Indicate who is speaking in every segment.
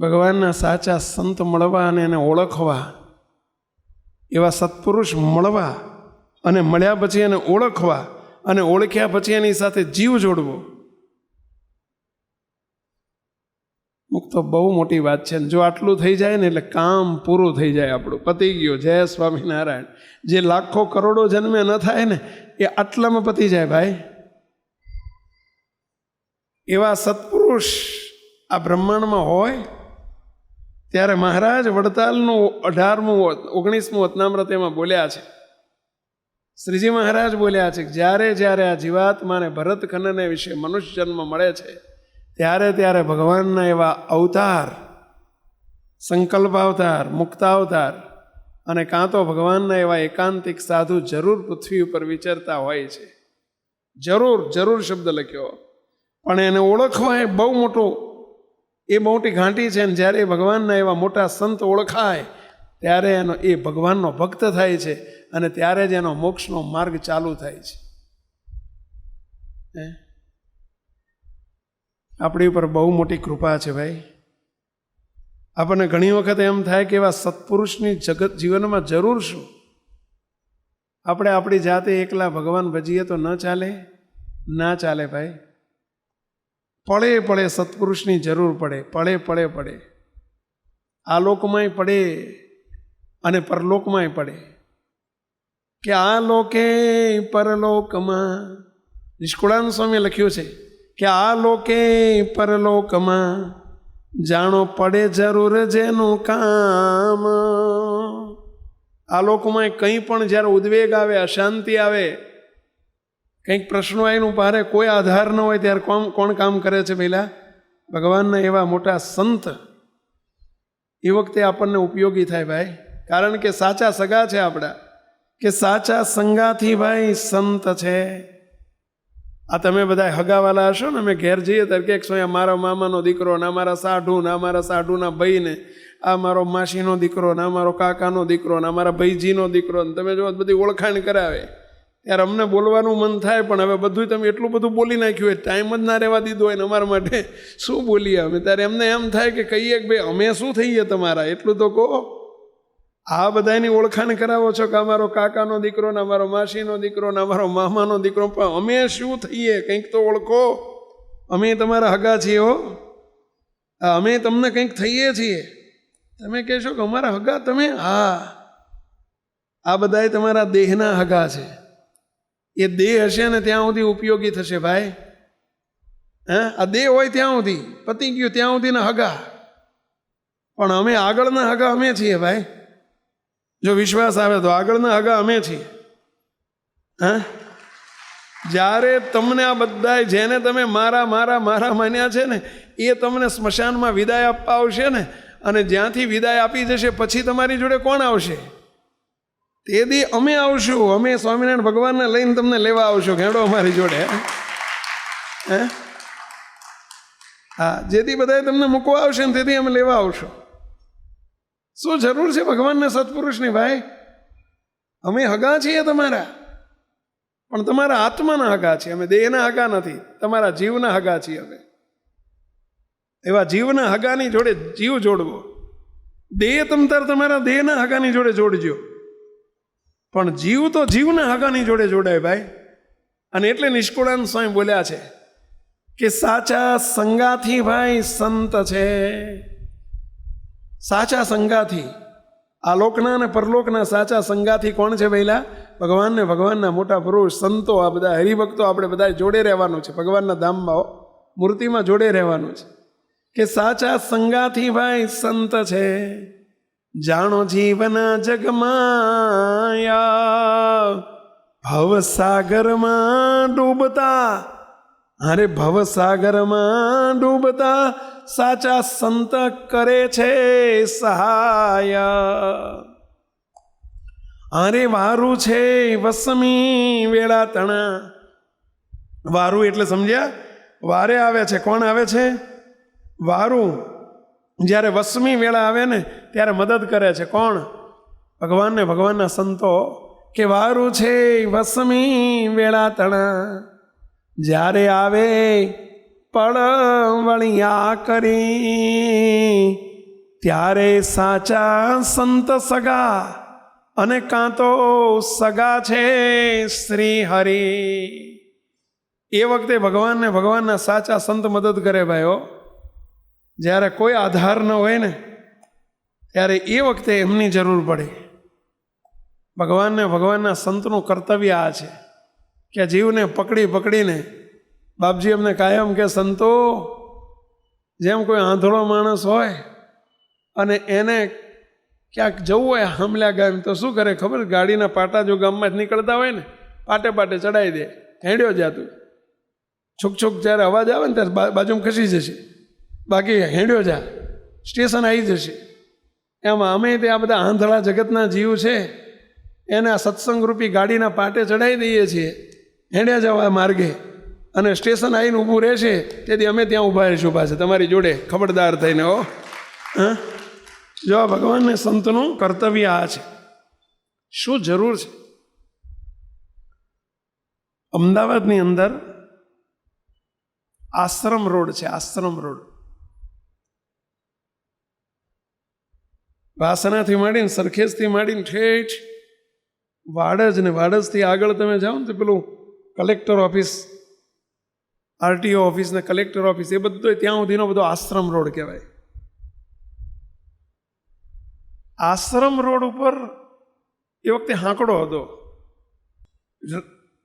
Speaker 1: ભગવાનના સાચા સંત મળવા અને એને ઓળખવા, એવા સત્પુરુષ મળવા અને મળ્યા પછી એને ઓળખવા અને ઓળખ્યા પછી એની સાથે જીવ જોડવો, મુક્ત બહુ મોટી વાત છે. જો આટલું થઈ જાય ને એટલે કામ પૂરું થઈ જાય, આપણું પતી ગયું. જય સ્વામિનારાયણ. જે લાખો કરોડો જન્મે ન થાય ને એ આટલામાં પતી જાય ભાઈ. એવા સત્પુરુષ આ બ્રહ્માંડમાં હોય ત્યારે મહારાજ વડતાલનું 19મું વતનામૃત એમાં બોલ્યા છે. શ્રીજી મહારાજ બોલ્યા છે કે જ્યારે જ્યારે આ જીવાત્માને ભરતખંડને વિશે મનુષ્ય જન્મ મળે છે ત્યારે ત્યારે ભગવાનના એવા અવતાર, સંકલ્પ અવતાર, મુક્તાવતાર અને કાં તો ભગવાનના એવા એકાંતિક સાધુ જરૂર પૃથ્વી ઉપર વિચરતા હોય છે. જરૂર જરૂર શબ્દ લખ્યો, પણ એને ઓળખવા એ બહુ મોટી ઘાંટી છે. ને જ્યારે ભગવાનના એવા મોટા સંત ઓળખાય ત્યારે એનો એ ભગવાનનો ભક્ત થાય છે અને ત્યારે જ એનો મોક્ષનો માર્ગ ચાલુ થાય છે. આપણી ઉપર બહુ મોટી કૃપા છે ભાઈ. આપણને ઘણી વખત એમ થાય કે એવા સત્પુરુષની જગત જીવનમાં જરૂર શું? આપણે આપણી જાતે એકલા ભગવાન ભજીએ તો ન ચાલે, ના ચાલે ભાઈ. પડે પડે સત્પુરુષની જરૂર પડે, પડે. આ લોકમાંય પડે અને પરલોકમાંય પડે. કે આ લોકે પરલોકમાં, નિષ્કુળાનંદ સ્વામીએ લખ્યું છે કે આ લોકે પરલોકમાં જાણો પડે જરૂર જેનું કામ. આ લોકમાં કંઈ પણ જ્યારે ઉદ્વેગ આવે, અશાંતિ આવે, કંઈક પ્રશ્નો આવીને પારે કોઈ આધાર ન હોય ત્યારે કોણ કામ કરે છે? પહેલાં ભગવાનના એવા મોટા સંત એ વખતે આપણને ઉપયોગી થાય ભાઈ. કારણ કે સાચા સગા છે આપણા, કે સાચા સંગાથી ભાઈ સંત છે. આ તમે બધા હગાવાલા હશો ને, અમે ઘેર જઈએ ત્યારે કે છો મારા મામાનો દીકરો, ના મારા સાઢુ, ના મારા સાઢુના ભાઈને, આ મારો માસીનો દીકરો, ના મારો કાકાનો દીકરો, ના મારા ભાઈજીનો દીકરો. તમે જો બધી ઓળખાણ કરાવે ત્યારે અમને બોલવાનું મન થાય, પણ હવે બધું તમે એટલું બધું બોલી નાખ્યું હોય, ટાઈમ જ ના રહેવા દીધો હોય ને અમારા માટે શું બોલીએ અમે. ત્યારે એમને એમ થાય કે કહીએ કે ભાઈ અમે શું થઈએ તમારા, એટલું તો કહો. આ બધાની ઓળખાણ કરાવો છો કે અમારો કાકાનો દીકરો, ને અમારો માસીનો દીકરો, ને અમારો મામાનો દીકરો, પણ અમે શું થઈએ કંઈક તો ઓળખો. અમે તમારા હગા છીએ હો, અમે તમને કંઈક થઈએ છીએ. તમે કહેશો કે અમારા હગા તમે? હા, આ બધા તમારા દેહના હગા છે. એ દેહ હશે ને ત્યાં સુધી ઉપયોગી થશે ભાઈ. આ દેહ હોય ત્યાં સુધી પતી ગયું, ત્યાં સુધીના હગા. પણ અમે આગળના હગા અમે છીએ ભાઈ. જો વિશ્વાસ આવે તો આગળના હગા અમે છીએ. જ્યારે તમને આ બધા જેને તમે મારા માન્યા છે ને એ તમને સ્મશાનમાં વિદાય આપવા આવશે ને, અને જ્યાંથી વિદાય આપી જશે પછી તમારી જોડે કોણ આવશે? તે દી અમે આવશું, અમે સ્વામિનારાયણ ભગવાનને લઈને તમને લેવા આવશું. ઘેડો અમારી જોડે. હા, જેથી બધા તમને મૂકવા આવશે ને તેથી અમે લેવા આવશું. શું જરૂર છે ભગવાનને સત્પુરુષની ભાઈ? અમે હગા છીએ તમારા, પણ તમારા આત્માના હગા છીએ. અમે દેહના હગા નથી, તમારા જીવના હગા છીએ અમે. એવા જીવના હગાની જોડે જીવ જોડવો. દેહ તમતાર તમારા દેહના હગાની જોડે જોડજો, પણ જીવ તો જીવના હગાની જોડે જોડાય ભાઈ. અને એટલે નિષ્કુળાનંદ સ્વામી બોલ્યા છે કે સાચા સંગાથી ભાઈ સંત છે. સાચા સંગાથી, આ લોકના અને પરલોકના સાચા સંગાથી કોણ છે પહેલા? ભગવાનને, ભગવાનના મોટા પુરુષ સંતો, આ બધા હરિભક્તો. આપણે બધા જોડે રહેવાનું છે ભગવાનના ધામમાં, મૂર્તિમાં જોડે રહેવાનું છે. કે સાચા સંગાથી ભાઈ સંત છે. જાણો જીવના જગમાયા ભવસાગરમાં ડૂબતા, અરે ભવસાગરમાં ડૂબતા સાચા સંત કરે છે સહાય. અરે વારું છે વસમી વેળા તણા. વારું એટલે સમજ્યા? વારે આવે છે. કોણ આવે છે? વારું. જ્યારે વસમી વેળા આવે ને ત્યારે મદદ કરે છે. કોણ? ભગવાનને, ભગવાનના સંતો. કે વારું છે વસમી વેળા તણા, જ્યારે આવે પળવળિયા કરી ત્યારે સાચા સંત સગા અને કાં તો સગા છે શ્રી હરિ. એ વખતે ભગવાનને ભગવાનના સાચા સંત મદદ કરે ભાઈઓ. જ્યારે કોઈ આધાર ન હોય ને ત્યારે એ વખતે એમની જરૂર પડે. ભગવાનને ભગવાનના સંતનું કર્તવ્ય આ છે કે જીવને પકડીને બાપજી અમને કાયમ કે સંતો, જેમ કોઈ આંધળો માણસ હોય અને એને ક્યાંક જવું હોય હામલા ગામ, તો શું કરે ખબર? ગાડીના પાટા જો ગામમાં જ નીકળતા હોય ને પાટે ચડાવી દે, હેડ્યો જાતું. છૂક જ્યારે અવાજ આવે ને ત્યારે બાજુમાં ખસી જશે, બાકી હેડ્યો જા, સ્ટેશન આવી જશે. એમાં અમે ત્યાં બધા આંધળા જગતના જીવ છે એને આ સત્સંગરૂપી ગાડીના પાટે ચડાવી દઈએ છીએ, હેડ્યા જવા માર્ગે, અને સ્ટેશન આવીને ઊભું રહેશે તેથી અમે ત્યાં ઊભા રહીશું પાછા તમારી જોડે, ખબરદાર થઈને. હો હા, જો આ ભગવાનને સંતનું કર્તવ્ય આ છે. શું જરૂર છે? અમદાવાદની અંદર આશ્રમ રોડ છે, આશ્રમ રોડ. વાસણાથી માંડીને સરખેજથી માંડીને ઠેઠ વાડજ ને વાડજથી આગળ તમે જાઓ ને તો પેલું કલેક્ટર ઓફિસ, આરટીઓ ઓફિસ ને કલેક્ટર ઓફિસ, એ બધું ત્યાં સુધીનો બધો આશ્રમ રોડ કહેવાય. આશ્રમ રોડ ઉપર એ વખતે હાંકડો હતો.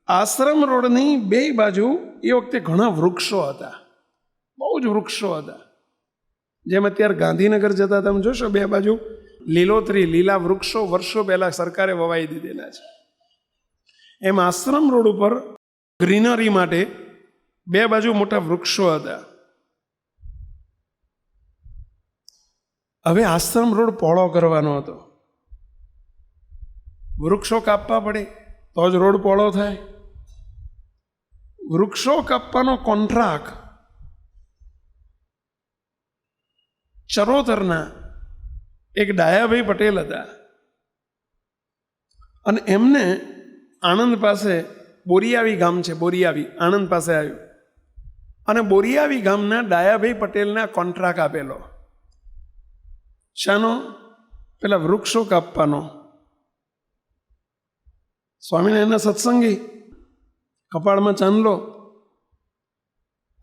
Speaker 1: આશ્રમ રોડની બે બાજુ એ વખતે ઘણા વૃક્ષો હતા, બહુ જ વૃક્ષો હતા. જેમ અત્યારે ગાંધીનગર જતા તમે જોશો બે બાજુ લીલોતરી, લીલા વૃક્ષો વર્ષો પહેલા સરકારે વવાઈ દીધેલા છે. એમ આશ્રમ રોડ ઉપર ગ્રીનરી માટે બે બાજુ મોટા વૃક્ષો હતા. હવે આશ્રમ રોડ પહોળો કરવાનો હતો. વૃક્ષો કાપવા પડે તો જ રોડ પહોળો થાય. વૃક્ષો કાપવાનો કોન્ટ્રાક્ટ ચરોતરના એક ડાયાભાઈ પટેલ હતા, અને એમને આણંદ પાસે બોરિયાવી ગામ છે, બોરિયાવી આણંદ પાસે આવ્યું, અને બોરિયાવી ગામના ડાયાભાઈ પટેલને કોન્ટ્રાક્ટ આપેલો. શાનો? પેલા વૃક્ષો કાપવાનો. સ્વામિનારાયણના સત્સંગી, કપાળમાં ચાંદલો,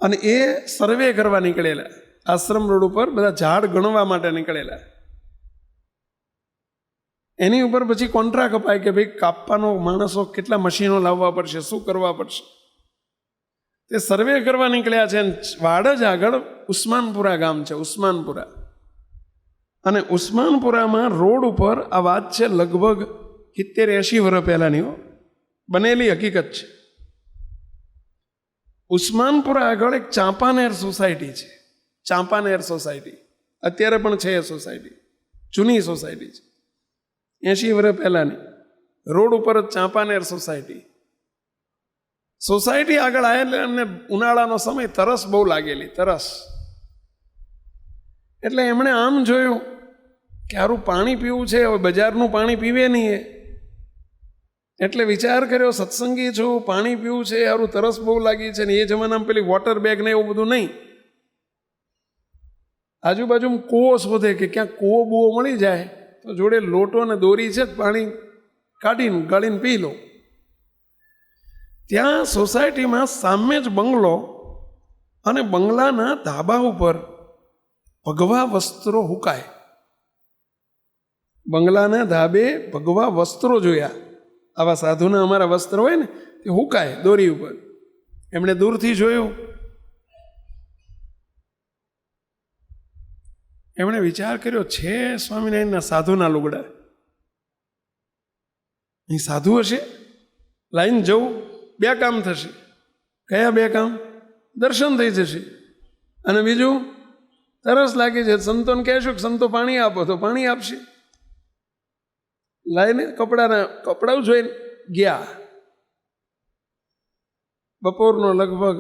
Speaker 1: અને એ સર્વે કરવા નીકળેલા. આશ્રમ રોડ ઉપર બધા ઝાડ ગણવા માટે નીકળેલા. એની ઉપર પછી કોન્ટ્રાક્ટ અપાય કે ભાઈ કાપવાનો માણસો કેટલા મશીનો લાવવા પડશે, શું કરવા પડશે. તે સર્વે કરવા નીકળ્યા છે. વાડજ આગળ ઉસ્માનપુરા ગામ છે, ઉસ્માનપુરા. અને ઉસ્માનપુરામાં રોડ ઉપર આ વાત છે લગભગ 70-80 વર્ષ પહેલાની બનેલી હકીકત છે. ઉસ્માનપુરા આગળ એક ચાંપાનેર સોસાયટી છે, ચાંપાનેર સોસાયટી. અત્યારે પણ છે એ સોસાયટી, જૂની સોસાયટી છે, 80 વર્ષ પહેલાની. રોડ ઉપર જ ચાંપાનેર સોસાયટી. સોસાયટી આગળ આવેલા એમને ઉનાળાનો સમય, તરસ બહુ લાગેલી, તરસ. એટલે એમણે આમ જોયું કે સારું પાણી પીવું છે, હવે બજારનું પાણી પીવે નહીં. એટલે વિચાર કર્યો સત્સંગી છું, પાણી પીવું છે, સારું તરસ બહુ લાગી છે. ને એ જમાનામાં પેલી વોટર બેગ ને એવું બધું નહીં. આજુબાજુમાં કૂવો શોધે કે ક્યાંક કૂવો બૂવો મળી જાય તો જોડે લોટો ને દોરી છે, પાણી કાઢીને ગાળીને પી લો. ત્યાં સોસાયટીમાં સામે જ બંગલો, અને બંગલાના ધાબા ઉપર ભગવા વસ્ત્રો હુકાય. બંગલાના ધાબે ભગવા વસ્ત્રો જોયા. આવા સાધુના અમારા વસ્ત્ર હોય ને તે હુકાય દોરી ઉપર. એમણે દૂરથી જોયું. એમણે વિચાર કર્યો છે સ્વામિનારાયણના સાધુના લુગડા, અહીં સાધુ હશે, લાઈન જવું, 2 કામ થશે. કયા 2 કામ? દર્શન થઈ જશે, અને બીજું તરસ લાગી છે, સંતોને કહેશું કે સંતો પાણી આપો તો પાણી આપશે. લાઈને કપડાં જોઈને ગયા. બપોરનો લગભગ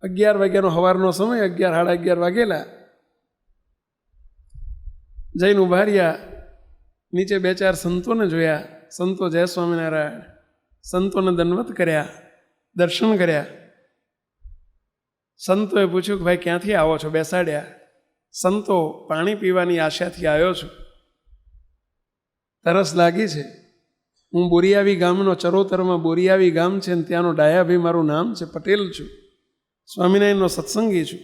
Speaker 1: 11 વાગ્યાનો સવારનો સમય, 11 સાડા 11 વાગેલા. જઈને ઉભા રહ્યા. નીચે 2-4 સંતોને જોયા. સંતો જય સ્વામિનારાયણ. સંતોને દંડવત કર્યા, દર્શન કર્યા. સંતોએ પૂછ્યું કે ભાઈ ક્યાંથી આવો છો? બેસાડ્યા. સંતો પાણી પીવાની આશાથી આવ્યો છું, તરસ લાગી છે. હું બોરિયાવી ગામનો, ચરોતરમાં બોરિયાવી ગામ છે ને ત્યાંનો ડાયાભાઈ મારું નામ છે, પટેલ છું, સ્વામિનારાયણનો સત્સંગી છું.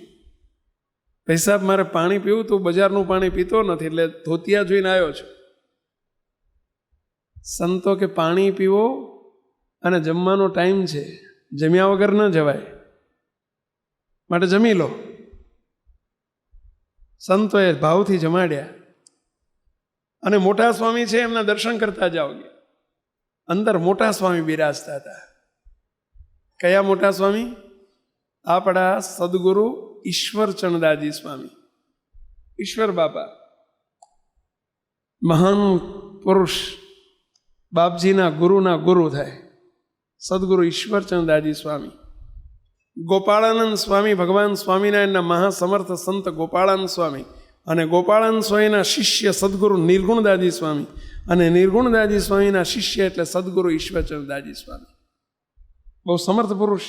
Speaker 1: ભાઈ સાહેબ મારે પાણી પીવું તો બજારનું પાણી પીતો નથી, એટલે ધોતિયા જોઈને આવ્યો છું. સંતો કે પાણી પીવો અને જમવાનો ટાઈમ છે, જમ્યા વગર ન જવાય, માટે જમી લો. સંતોએ ભાવથી જમાડ્યા અને મોટા સ્વામી છે એમના દર્શન કરતા જાઓ. અંદર મોટા સ્વામી બિરાજતા હતા. કયા મોટા સ્વામી? આપણા સદગુરુ ઈશ્વરચંદાજી સ્વામી, ઈશ્વર બાપા, મહાન પુરુષ, બાપજીના ગુરુના ગુરુ થાય સદગુરુ ઈશ્વરચંદાજી સ્વામી. ગોપાળાનંદ સ્વામી, ભગવાન સ્વામિનારાયણના મહાસમર્થ સંત ગોપાળાનંદ સ્વામી, અને ગોપાળાનંદ સ્વામીના શિષ્ય સદગુરુ નિર્ગુણદાજી સ્વામી, અને નિર્ગુણદાજી સ્વામીના શિષ્ય એટલે સદગુરુ ઈશ્વરચંદાજી સ્વામી. બહુ સમર્થ પુરુષ.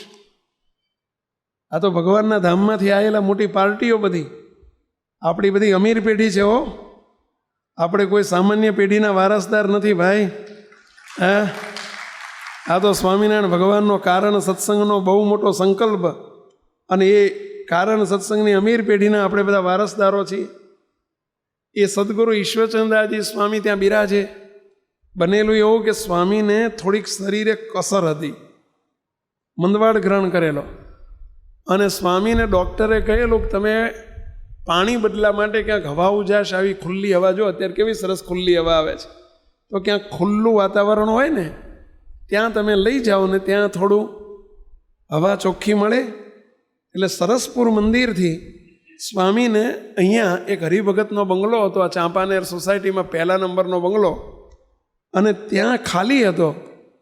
Speaker 1: આ તો ભગવાનના ધામમાંથી આવેલા મોટી પાર્ટીઓ બધી. આપણી બધી અમીર પેઢી છે. આપણે કોઈ સામાન્ય પેઢીના વારસદાર નથી ભાઈ. હા, આ તો સ્વામિનારાયણ ભગવાનનો કારણ સત્સંગનો બહુ મોટો સંકલ્પ, અને એ કારણ સત્સંગની અમીર પેઢીના આપણે બધા વારસદારો છીએ. એ સદગુરુ ઈશ્વરચંદાજી સ્વામી ત્યાં બિરાજે. બનેલું એવું કે સ્વામીને થોડીક શરીરે કસર હતી, મંદવાડ ગ્રહણ કરેલો, અને સ્વામીને ડૉક્ટરે કહેલું કે તમે પાણી બદલા માટે ક્યાંક હવા ઉજાશ, આવી ખુલ્લી હવા, જો અત્યારે કેવી સરસ ખુલ્લી હવા આવે છે, તો ક્યાંક ખુલ્લું વાતાવરણ હોય ને ત્યાં તમે લઈ જાઓ ને ત્યાં થોડું હવા ચોખ્ખી મળે. એટલે સરસપુર મંદિરથી સ્વામીને અહીંયા એક હરિભગતનો બંગલો હતો, આ ચાંપાનેર સોસાયટીમાં પહેલા નંબરનો બંગલો, અને ત્યાં ખાલી હતો.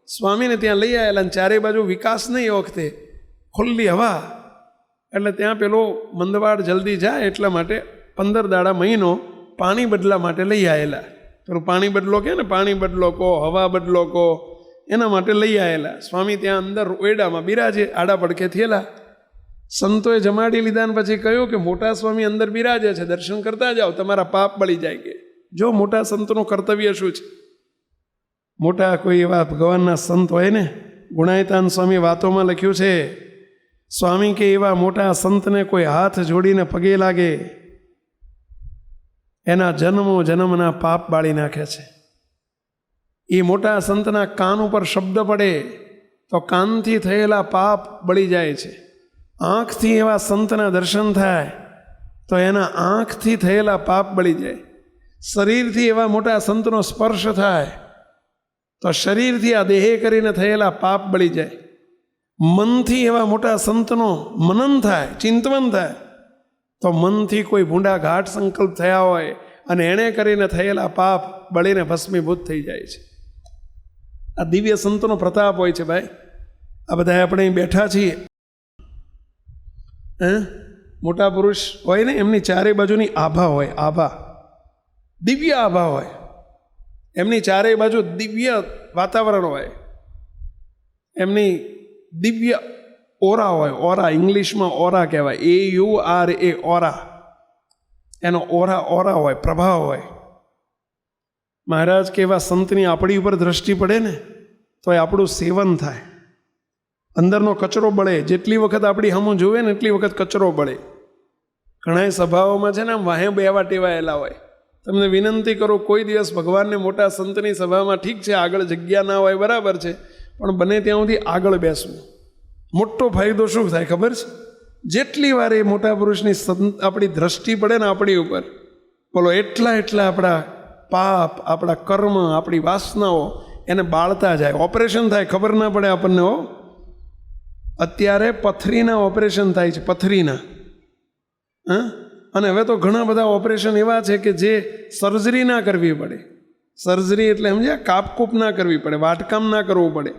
Speaker 1: સ્વામીને ત્યાં લઈ આવેલા, અને ચારે બાજુ વિકાસ નહીં એ વખતે, ખુલ્લી હવા, એટલે ત્યાં પેલો મંદવાડ જલ્દી જાય એટલા માટે 15 દાડા મહિનો પાણી બદલા માટે લઈ આવેલા. પેલું પાણી બદલો કહે ને, પાણી બદલો કહો, હવા બદલો કહો, એના માટે લઈ આવેલા. સ્વામી ત્યાં અંદર ઓયડામાં બિરાજે, આડા પડખે થયેલા. સંતોએ જમાડી લીધા ને પછી કહ્યું કે મોટા સ્વામી અંદર બિરાજે છે, દર્શન કરતા જાઓ, તમારા પાપ બળી જાય. કે જો મોટા સંતનું કર્તવ્ય શું છે. મોટા કોઈ એવા ભગવાનના સંત હોય ને, ગુણાયતાન સ્વામી વાતોમાં લખ્યું છે, સ્વામી કે એવા મોટા સંતને કોઈ હાથ જોડીને પગે લાગે, એના જન્મો જન્મના પાપ બાળી નાખે છે. એ મોટા સંતના કાન ઉપર શબ્દ પડે તો કાનથી થયેલા પાપ બળી જાય છે. આંખથી એવા સંતના દર્શન થાય તો એના આંખથી થયેલા પાપ બળી જાય. શરીરથી એવા મોટા સંતનો સ્પર્શ થાય તો શરીરથી આ દેહે કરીને થયેલા પાપ બળી જાય. મનથી એવા મોટા સંતનો મનન થાય, ચિંતવન થાય તો મનથી કોઈ ભૂંડા ઘાટ સંકલ્પ થયા હોય અને એણે કરીને થયેલા પાપ બળીને ભસ્મીભૂત થઈ જાય છે. આ દિવ્ય સંતનો પ્રતાપ હોય છે ભાઈ. આ બધા આપણે અહીં બેઠા છીએ, મોટા પુરુષ હોય ને, એમની ચારે બાજુની આભા હોય, આભા, દિવ્ય આભા હોય. એમની ચારે બાજુ દિવ્ય વાતાવરણ હોય, એમની દિવ્ય ઓરા હોય. ઓરા ઇંગ્લિશમાં ઓરા કહેવાય, AURA, ઓરા. એનો ઓરા હોય, પ્રભાવ હોય. મહારાજ કે એવા સંતની આપણી ઉપર દ્રષ્ટિ પડે ને તો એ આપણું સેવન થાય. અંદરનો કચરો બળે. જેટલી વખત આપણી હમું જોવે ને એટલી વખત કચરો બળે. ઘણા સભાઓમાં છે ને આમ વાહે બેવા ટેવાયેલા હોય. તમને વિનંતી કરું, કોઈ દિવસ ભગવાનને મોટા સંતની સભામાં, ઠીક છે આગળ જગ્યા ના હોય બરાબર છે, પણ બને ત્યાં સુધી આગળ બેસવું. મોટો ફાયદો શું થાય ખબર છે? જેટલી વાર એ મોટા પુરુષની આપણી દ્રષ્ટિ પડે ને આપણી ઉપર, બોલો એટલા આપણા પાપ, આપણા કર્મ, આપણી વાસનાઓ એને બાળતા જાય. ઓપરેશન થાય ખબર ના પડે આપણને. અત્યારે પથરીના ઓપરેશન થાય છે, પથરીના. અને હવે તો ઘણા બધા ઓપરેશન એવા છે કે જે સર્જરી ના કરવી પડે. સર્જરી એટલે સમજ્યા, કાપકૂપ ના કરવી પડે, વાટકામ ના કરવું પડે.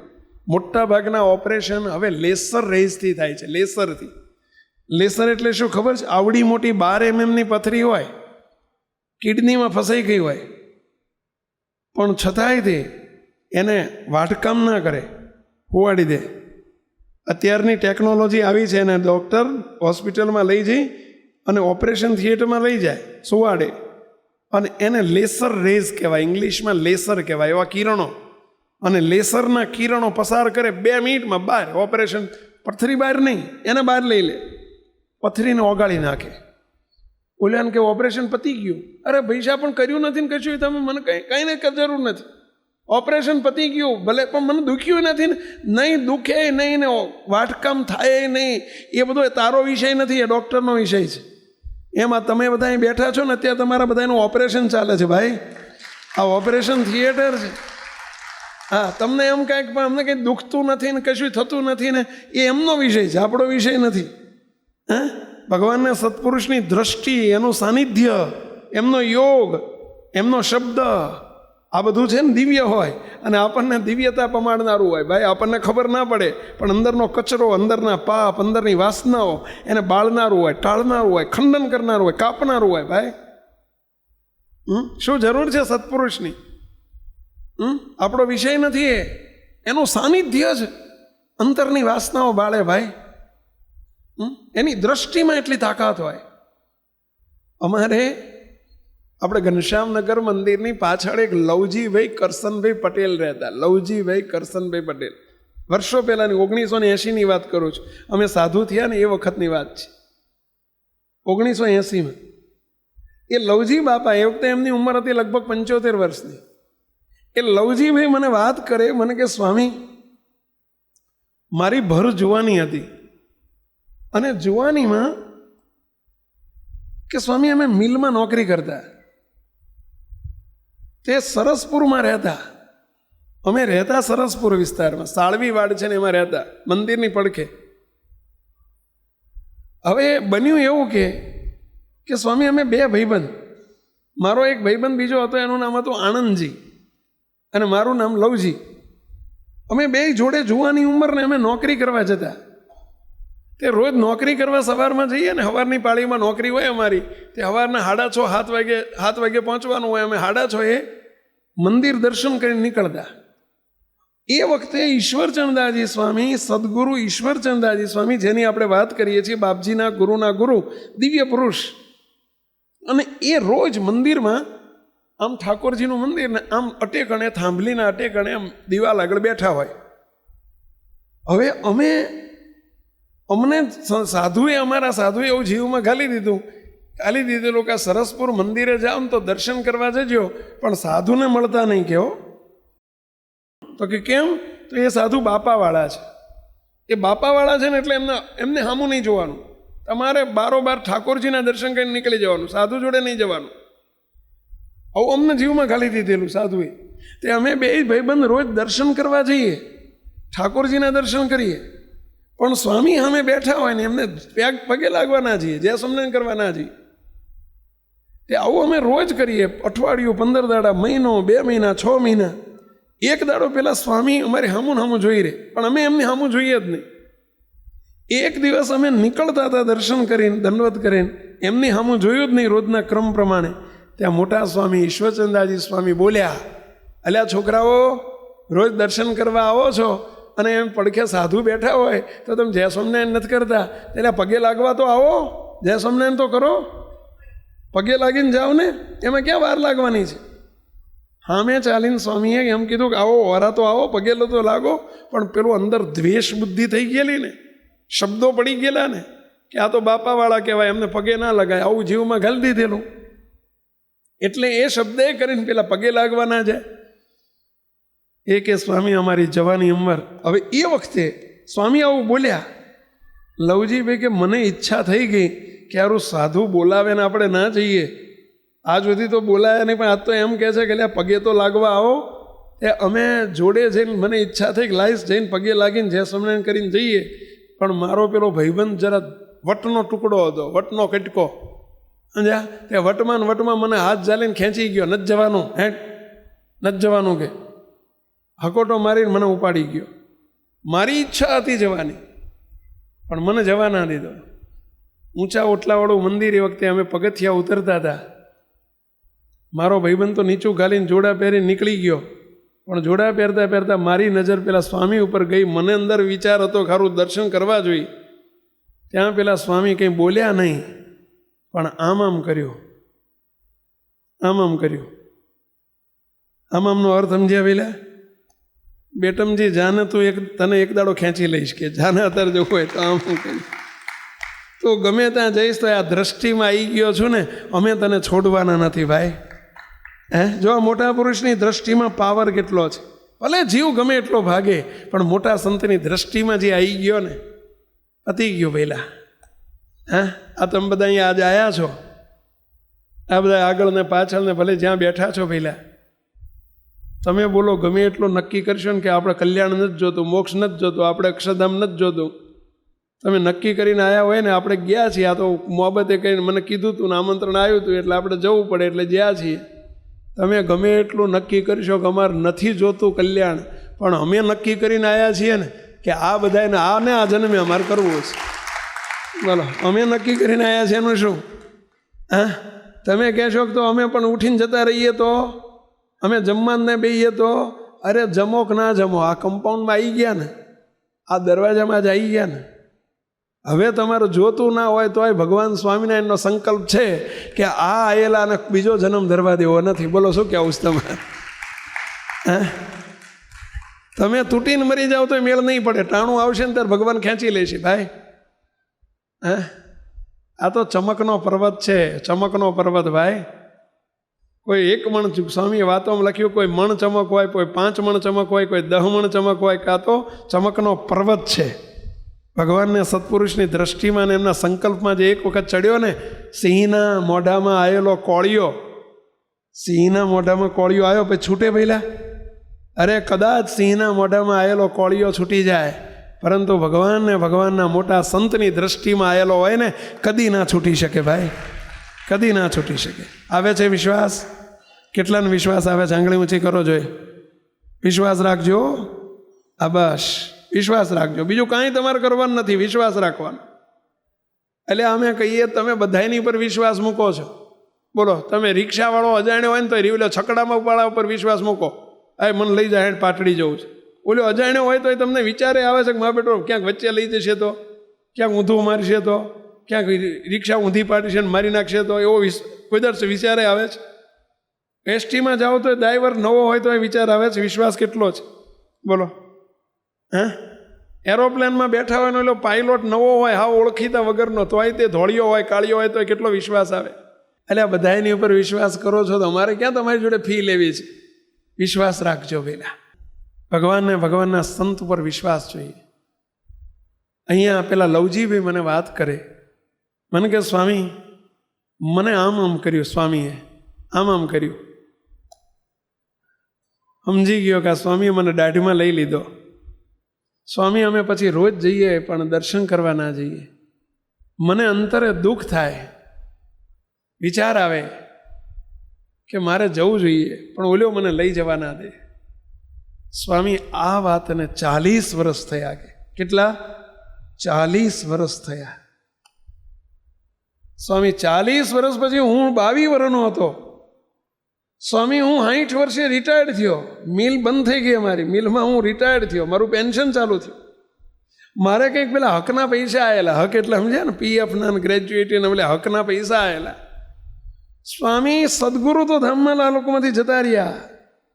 Speaker 1: મોટા ભાગના ઓપરેશન હવે લેસર રેઝથી થાય છે, લેસરથી. લેસર એટલે શું ખબર છે? આવડી મોટી 12 mmની પથરી હોય, કિડનીમાં ફસાઈ ગઈ હોય, પણ છતાંય તે એને વાટકામ ના કરે, હોવાડી દે. અત્યારની ટેકનોલોજી આવી છે, એને ડૉક્ટર હોસ્પિટલમાં લઈ જઈ અને ઓપરેશન થિયેટરમાં લઈ જાય સુવાડે, અને એને લેસર રેઝ કહેવાય, ઇંગ્લિશમાં લેસર કહેવાય, એવા કિરણો, અને લેસરના કિરણો પસાર કરે 2 મિનિટમાં બહાર. ઓપરેશન પથરી બહાર નહીં, એને બહાર લઈ લે, પથરીને ઓગાળી નાખે. ઓલાને કે ઓપરેશન પતી ગયું. અરે પૈસા પણ કર્યું નથી ને કશું, તમે મને કંઈ ને જરૂર નથી, ઓપરેશન પતી ગયું, ભલે પણ મને દુખ્યું નથી ને. નહીં દુખે નહીં ને વાટકામ થાય નહીં, એ બધો તારો વિષય નથી, એ ડૉક્ટરનો વિષય છે. એમાં તમે બધા અહીં બેઠા છો ને, અત્યારે તમારા બધાનું ઓપરેશન ચાલે છે ભાઈ, આ ઓપરેશન થિયેટર છે. હા, તમને એમ કાંઈક પણ અમને કંઈ દુખતું નથી ને કશું થતું નથી ને, એ એમનો વિષય છે, આપણો વિષય નથી. હા, ભગવાનના સત્પુરુષની દ્રષ્ટિ, એનું સાનિધ્ય, એમનો યોગ, એમનો શબ્દ, આ બધું છે ને દિવ્ય હોય, અને આપણને દિવ્યતા પમાડનારું હોય. ભાઈ આપણને ખબર ના પડે, પણ અંદરનો કચરો, અંદરના પાપ, અંદરની વાસનાઓ એને બાળનારું હોય, ટાળનારું હોય, ખંડન કરનારું હોય, કાપનારું હોય. ભાઈ શું જરૂર છે સત્પુરુષની? આપણો વિષય નથી એ, એનું સાનિધ્ય જ અંતરની વાસનાઓ બાળે. ભાઈ એની દ્રષ્ટિમાં એટલી તાકાત હોય. અમારે આપણે ઘનશ્યામનગર મંદિરની પાછળ એક લવજીભાઈ કરસનભાઈ પટેલ રહેતા. લવજીભાઈ કરસનભાઈ પટેલ, વર્ષો પહેલાંની 1980ની વાત કરું છું. અમે સાધુ થયા ને એ વખતની વાત છે, 1980માં. એ લવજી બાપા, એ વખતે એમની ઉંમર હતી લગભગ 75 વર્ષની. એ લવજીભાઈ મને વાત કરે, મને કે સ્વામી, મારી ભર જુવાની હતી, અને જુવાનીમાં કે સ્વામી અમે મિલમાં નોકરી કરતા, તે સરસપુરમાં રહેતા. અમે રહેતા સરસપુર વિસ્તારમાં, સાળવી વાડ છે ને એમાં રહેતા, મંદિરની પડખે. હવે બન્યું એવું કે સ્વામી અમે 2 ભાઈબંધ, મારો એક ભાઈબંધ બીજો હતો, એનું નામ હતું આનંદજી, અને મારું નામ લવજી. અમે 2 જોડે જુવાની ઉંમરને અમે નોકરી કરવા જતા. તે રોજ નોકરી કરવા સવારમાં જઈએ ને, સવારની પાળીમાં નોકરી હોય અમારી, તે સવારના 6:30 7 વાગે પહોંચવાનું હોય. અમે 6:30 મંદિર દર્શન કરીને નીકળતા. એ વખતે ઈશ્વરચંદાજી સ્વામી, સદગુરુ ઈશ્વરચંદાજી સ્વામી, જેની આપણે વાત કરીએ છીએ, બાપજીના ગુરુના ગુરુ, દિવ્ય પુરુષ, અને એ રોજ મંદિરમાં આમ ઠાકોરજીનું મંદિર ને આમ અટેકણે, થાંભલીના અટેકણે આમ દિવાલ આગળ બેઠા હોય. હવે અમને સાધુએ, અમારા સાધુએ એવું જીવમાં ઘાલી દીધેલું કે સરસપુર મંદિરે જાઓ ને તો દર્શન કરવા જજો, પણ સાધુને મળતા નહીં. કેવો તો કે કેમ? તો એ સાધુ બાપાવાળા છે. એ બાપાવાળા છે ને એટલે એમને સામું નહીં જોવાનું, તમારે બારોબાર ઠાકોરજીના દર્શન કરીને નીકળી જવાનું, સાધુ જોડે નહીં જવાનું. આવું અમને જીવમાં ઘાલી દીધેલું સાધુએ. તે અમે 2 ભાઈબંધ રોજ દર્શન કરવા જઈએ, ઠાકોરજીના દર્શન કરીએ, પણ સ્વામી સામે બેઠા હોય ને એમને પગે લાગવા ના જઈએ, જય સ્વામિનારાયણ કરવા ના જઈએ. તે આવું અમે રોજ કરીએ, અઠવાડિયું, 15 દાડા, મહિનો, 2 મહિના, 6 મહિના. એક દાડો પેલા સ્વામી અમારી સામું જોઈ રહે, પણ અમે એમની સામું જોઈએ જ નહીં. એક દિવસ અમે નીકળતા હતા દર્શન કરીને, દંડવત કરીને, એમની સામું જોયું જ નહીં રોજના ક્રમ પ્રમાણે. ત્યાં મોટા સ્વામી ઈશ્વરચંદાજી સ્વામી બોલ્યા, અલ્યા છોકરાઓ, રોજ દર્શન કરવા આવો છો અને એમ પડખે સાધુ બેઠા હોય તો તમે જય સ્વામિનારાયણ નથી કરતા, એટલે પગે લાગવા તો આવો, જય સ્વામિનારાયણ તો કરો, પગે લાગીને જાઓ ને, એમાં ક્યાં વાર લાગવાની છે? હા, મેં ચાલીને સ્વામીએ એમ કીધું કે આવો, વરા તો આવો, પગે તો લાગો, પણ પેલું અંદર દ્વેષ બુદ્ધિ થઈ ગયેલી ને, શબ્દો પડી ગયેલા ને કે આ તો બાપાવાળા કહેવાય, એમને પગે ના લગાય, આવું જીવમાં ઘાલી દીધેલું. એટલે એ શબ્દે કરીને પેલા પગે લાગવા ના જાય. એ કે સ્વામી અમારી જવાની ઉંમર. હવે એ વખતે સ્વામી આવું બોલ્યા. લવજીભાઈ કે મને ઈચ્છા થઈ ગઈ કે યારું સાધુ બોલાવે ને આપણે ના જઈએ. આજ સુધી તો બોલાયા નહીં, પણ આજ તો એમ કહે છે કે પગે તો લાગવા આવો. એ અમે જોડે જઈને મને ઈચ્છા થઈ કે લાઈસ જઈને પગે લાગીને જય સ્વામિનારાયણ કરીને જઈએ, પણ મારો પેલો ભાઈબંધ જરા વટનો ટુકડો હતો, વટનો કટકો, સમજ્યા? તે વટમાં મને હાથ ઝાલીને ખેંચી ગયો, નથી જવાનું, નથી જવાનું કે હકોટો મારીને મને ઉપાડી ગયો. મારી ઈચ્છા હતી જવાની, પણ મને જવા ના દીધો. ઊંચા ઓટલાવાળું મંદિર, એ વખતે અમે પગથિયા ઉતરતા હતા. મારો ભાઈબંધ તો નીચું ઘાલીને જોડા પહેરીને નીકળી ગયો, પણ જોડા પહેરતા પહેરતા મારી નજર પેલા સ્વામી ઉપર ગઈ. મને અંદર વિચાર હતો ખારું દર્શન કરવા જોઈએ. ત્યાં પેલા સ્વામી કંઈ બોલ્યા નહીં, પણ આમ કર્યું, આમ કર્યું. આમનો અર્થ સમજ્યા પેલા? બેટમજી જાને તું તને એક દાડો ખેંચી લઈશ, કે જાને અત્યારે જવું હોય તો આમ કર્યું. તો ગમે ત્યાં જઈશ તો આ દ્રષ્ટિમાં આવી ગયો છું ને, અમે તને છોડવાના નથી ભાઈ. જો આ મોટા પુરુષની દ્રષ્ટિમાં પાવર કેટલો છે. ભલે જીવ ગમે એટલો ભાગે, પણ મોટા સંતની દ્રષ્ટિમાં જે આવી ગયો ને, પતી ગયો પહેલા. આ તમે બધા અહીંયા આજે આવ્યા છો, આ બધા આગળ ને પાછળ ને ભલે જ્યાં બેઠા છો પહેલા, તમે બોલો ગમે એટલો નક્કી કરશો ને કે આપણે કલ્યાણ નથી જોતું, મોક્ષ નથી જોતું, આપણે અક્ષરધામ નથી જોતું, તમે નક્કી કરીને આવ્યા હોય ને, આપણે ગયા છીએ. આ તો મોહબ્બતે કહીને મને કીધું હતું ને આમંત્રણ આવ્યું હતું એટલે આપણે જવું પડે એટલે ગયા છીએ. તમે ગમે એટલું નક્કી કરશો કે અમારે નથી જોતું કલ્યાણ, પણ અમે નક્કી કરીને આવ્યા છીએ ને કે આ બધાને આને આ જન્મે અમારે કરવું છે. બોલો, અમે નક્કી કરીને આવ્યા છે એનું શું? તમે કહેશો કે તો અમે પણ ઉઠીને જતા રહીએ તો, અમે જમવાને બેહીએ તો, અરે જમો કે ના જમો, આ કમ્પાઉન્ડમાં આવી ગયા ને, આ દરવાજામાં જ આવી ગયા ને. હવે તમારે જોતું ના હોય તોય ભગવાન સ્વામિનારાયણનો સંકલ્પ છે કે આ આયેલા અને બીજો જન્મ ધરવા દેવો નથી. બોલો શું કહેવું છે તમારે? તમે તૂટીને મરી જાઓ તો મેળ નહીં પડે, ટાણું આવશે ને ત્યારે ભગવાન ખેંચી લેશે ભાઈ. આ તો ચમકનો પર્વત છે, ચમકનો પર્વત ભાઈ. કોઈ 1 મણ, સ્વામીએ વાતોમાં લખ્યું, કોઈ મણ ચમક હોય, કોઈ 5 મણ ચમક હોય, કોઈ 10 મણ ચમક હોય, કાં તો ચમકનો પર્વત છે. ભગવાનને સત્પુરુષની દ્રષ્ટિમાં ને એમના સંકલ્પમાં જે એક વખત ચડ્યો ને, સિંહના મોઢામાં આવેલો કોળિયો, સિંહના મોઢામાં કોળિયો આવ્યો પછી છૂટે પહેલા? અરે કદાચ સિંહના મોઢામાં આવેલો કોળિયો છૂટી જાય, પરંતુ ભગવાનને ભગવાનના મોટા સંતની દ્રષ્ટિમાં આવેલો હોય ને, કદી ના છૂટી શકે ભાઈ, કદી ના છૂટી શકે. આવે છે વિશ્વાસ? કેટલાનો વિશ્વાસ આવે છે? આંગળી ઊંચી કરો જોઈએ. વિશ્વાસ રાખજો. આ બસ વિશ્વાસ રાખજો, બીજું કાંઈ તમારે કરવાનું નથી, વિશ્વાસ રાખવાનો. એટલે અમે કહીએ તમે બધાની પર વિશ્વાસ મૂકો છો. બોલો, તમે રિક્ષાવાળો અજાણ્યો હોય ને તો રીવલો છકડામાં વાળા ઉપર વિશ્વાસ મૂકો, આ મને લઈ જાય પાટડી જવું છે. ઓલો અજાણ્યો હોય તો તમને વિચારે આવે છે કે મા બેટો ક્યાંક વચ્ચે લઈ જશે તો, ક્યાંક ઊંધું મારશે તો, ક્યાંક રિક્ષા ઊંધી પાડશે ને મારી નાખશે તો, એવો કોઈ દર વિચારે આવે છે. એસટીમાં જાઓ તો ડ્રાઈવર નવો હોય તો એ વિચાર આવે છે. વિશ્વાસ કેટલો છે બોલો? એરોપ્લેનમાં બેઠા હોય ને, એટલે પાયલોટ નવો હોય, હા ઓળખીતા વગરનો, તોય તે ધોળિયો હોય કાળિયો હોય તો કેટલો વિશ્વાસ આવે. એટલે આ બધાની ઉપર વિશ્વાસ કરો છો તો અમારે ક્યાં તમારી જોડે ફી લેવી છે? વિશ્વાસ રાખજો પહેલા. ભગવાનને ભગવાનના સંત ઉપર વિશ્વાસ જોઈએ. અહીંયા પેલા લવજીભાઈ મને વાત કરે, મને કે સ્વામી મને આમ કર્યું, સ્વામીએ આમ કર્યું. સમજી ગયો કે સ્વામીએ મને દાઢીમાં લઈ લીધો. સ્વામી અમે પછી રોજ જઈએ પણ દર્શન કરવા ના જઈએ. મને અંતરે દુઃખ થાય, વિચાર આવે કે મારે જવું જોઈએ પણ ઓલ્યો મને લઈ જવા ના દે. સ્વામી આ વાતને 40 વર્ષ થયા. કે કેટલા? 40 વર્ષ થયા. સ્વામી 40 વર્ષ પછી હું 22 વર્ષનો હતો. સ્વામી હું 60 વર્ષે રિટાયર્ડ થયો. મિલ બંધ થઈ ગઈ અમારી, મિલમાં હું રિટાયર્ડ થયો, મારું પેન્શન ચાલુ થયું. મારે કંઈક પેલા હકના પૈસા આવેલા, હક એટલે સમજ્યા ને, PF ના ગ્રેજ્યુએટીના પેલા હકના પૈસા આવેલા. સ્વામી સદગુરુ તો ધામના લોકોમાંથી જતા રહ્યા,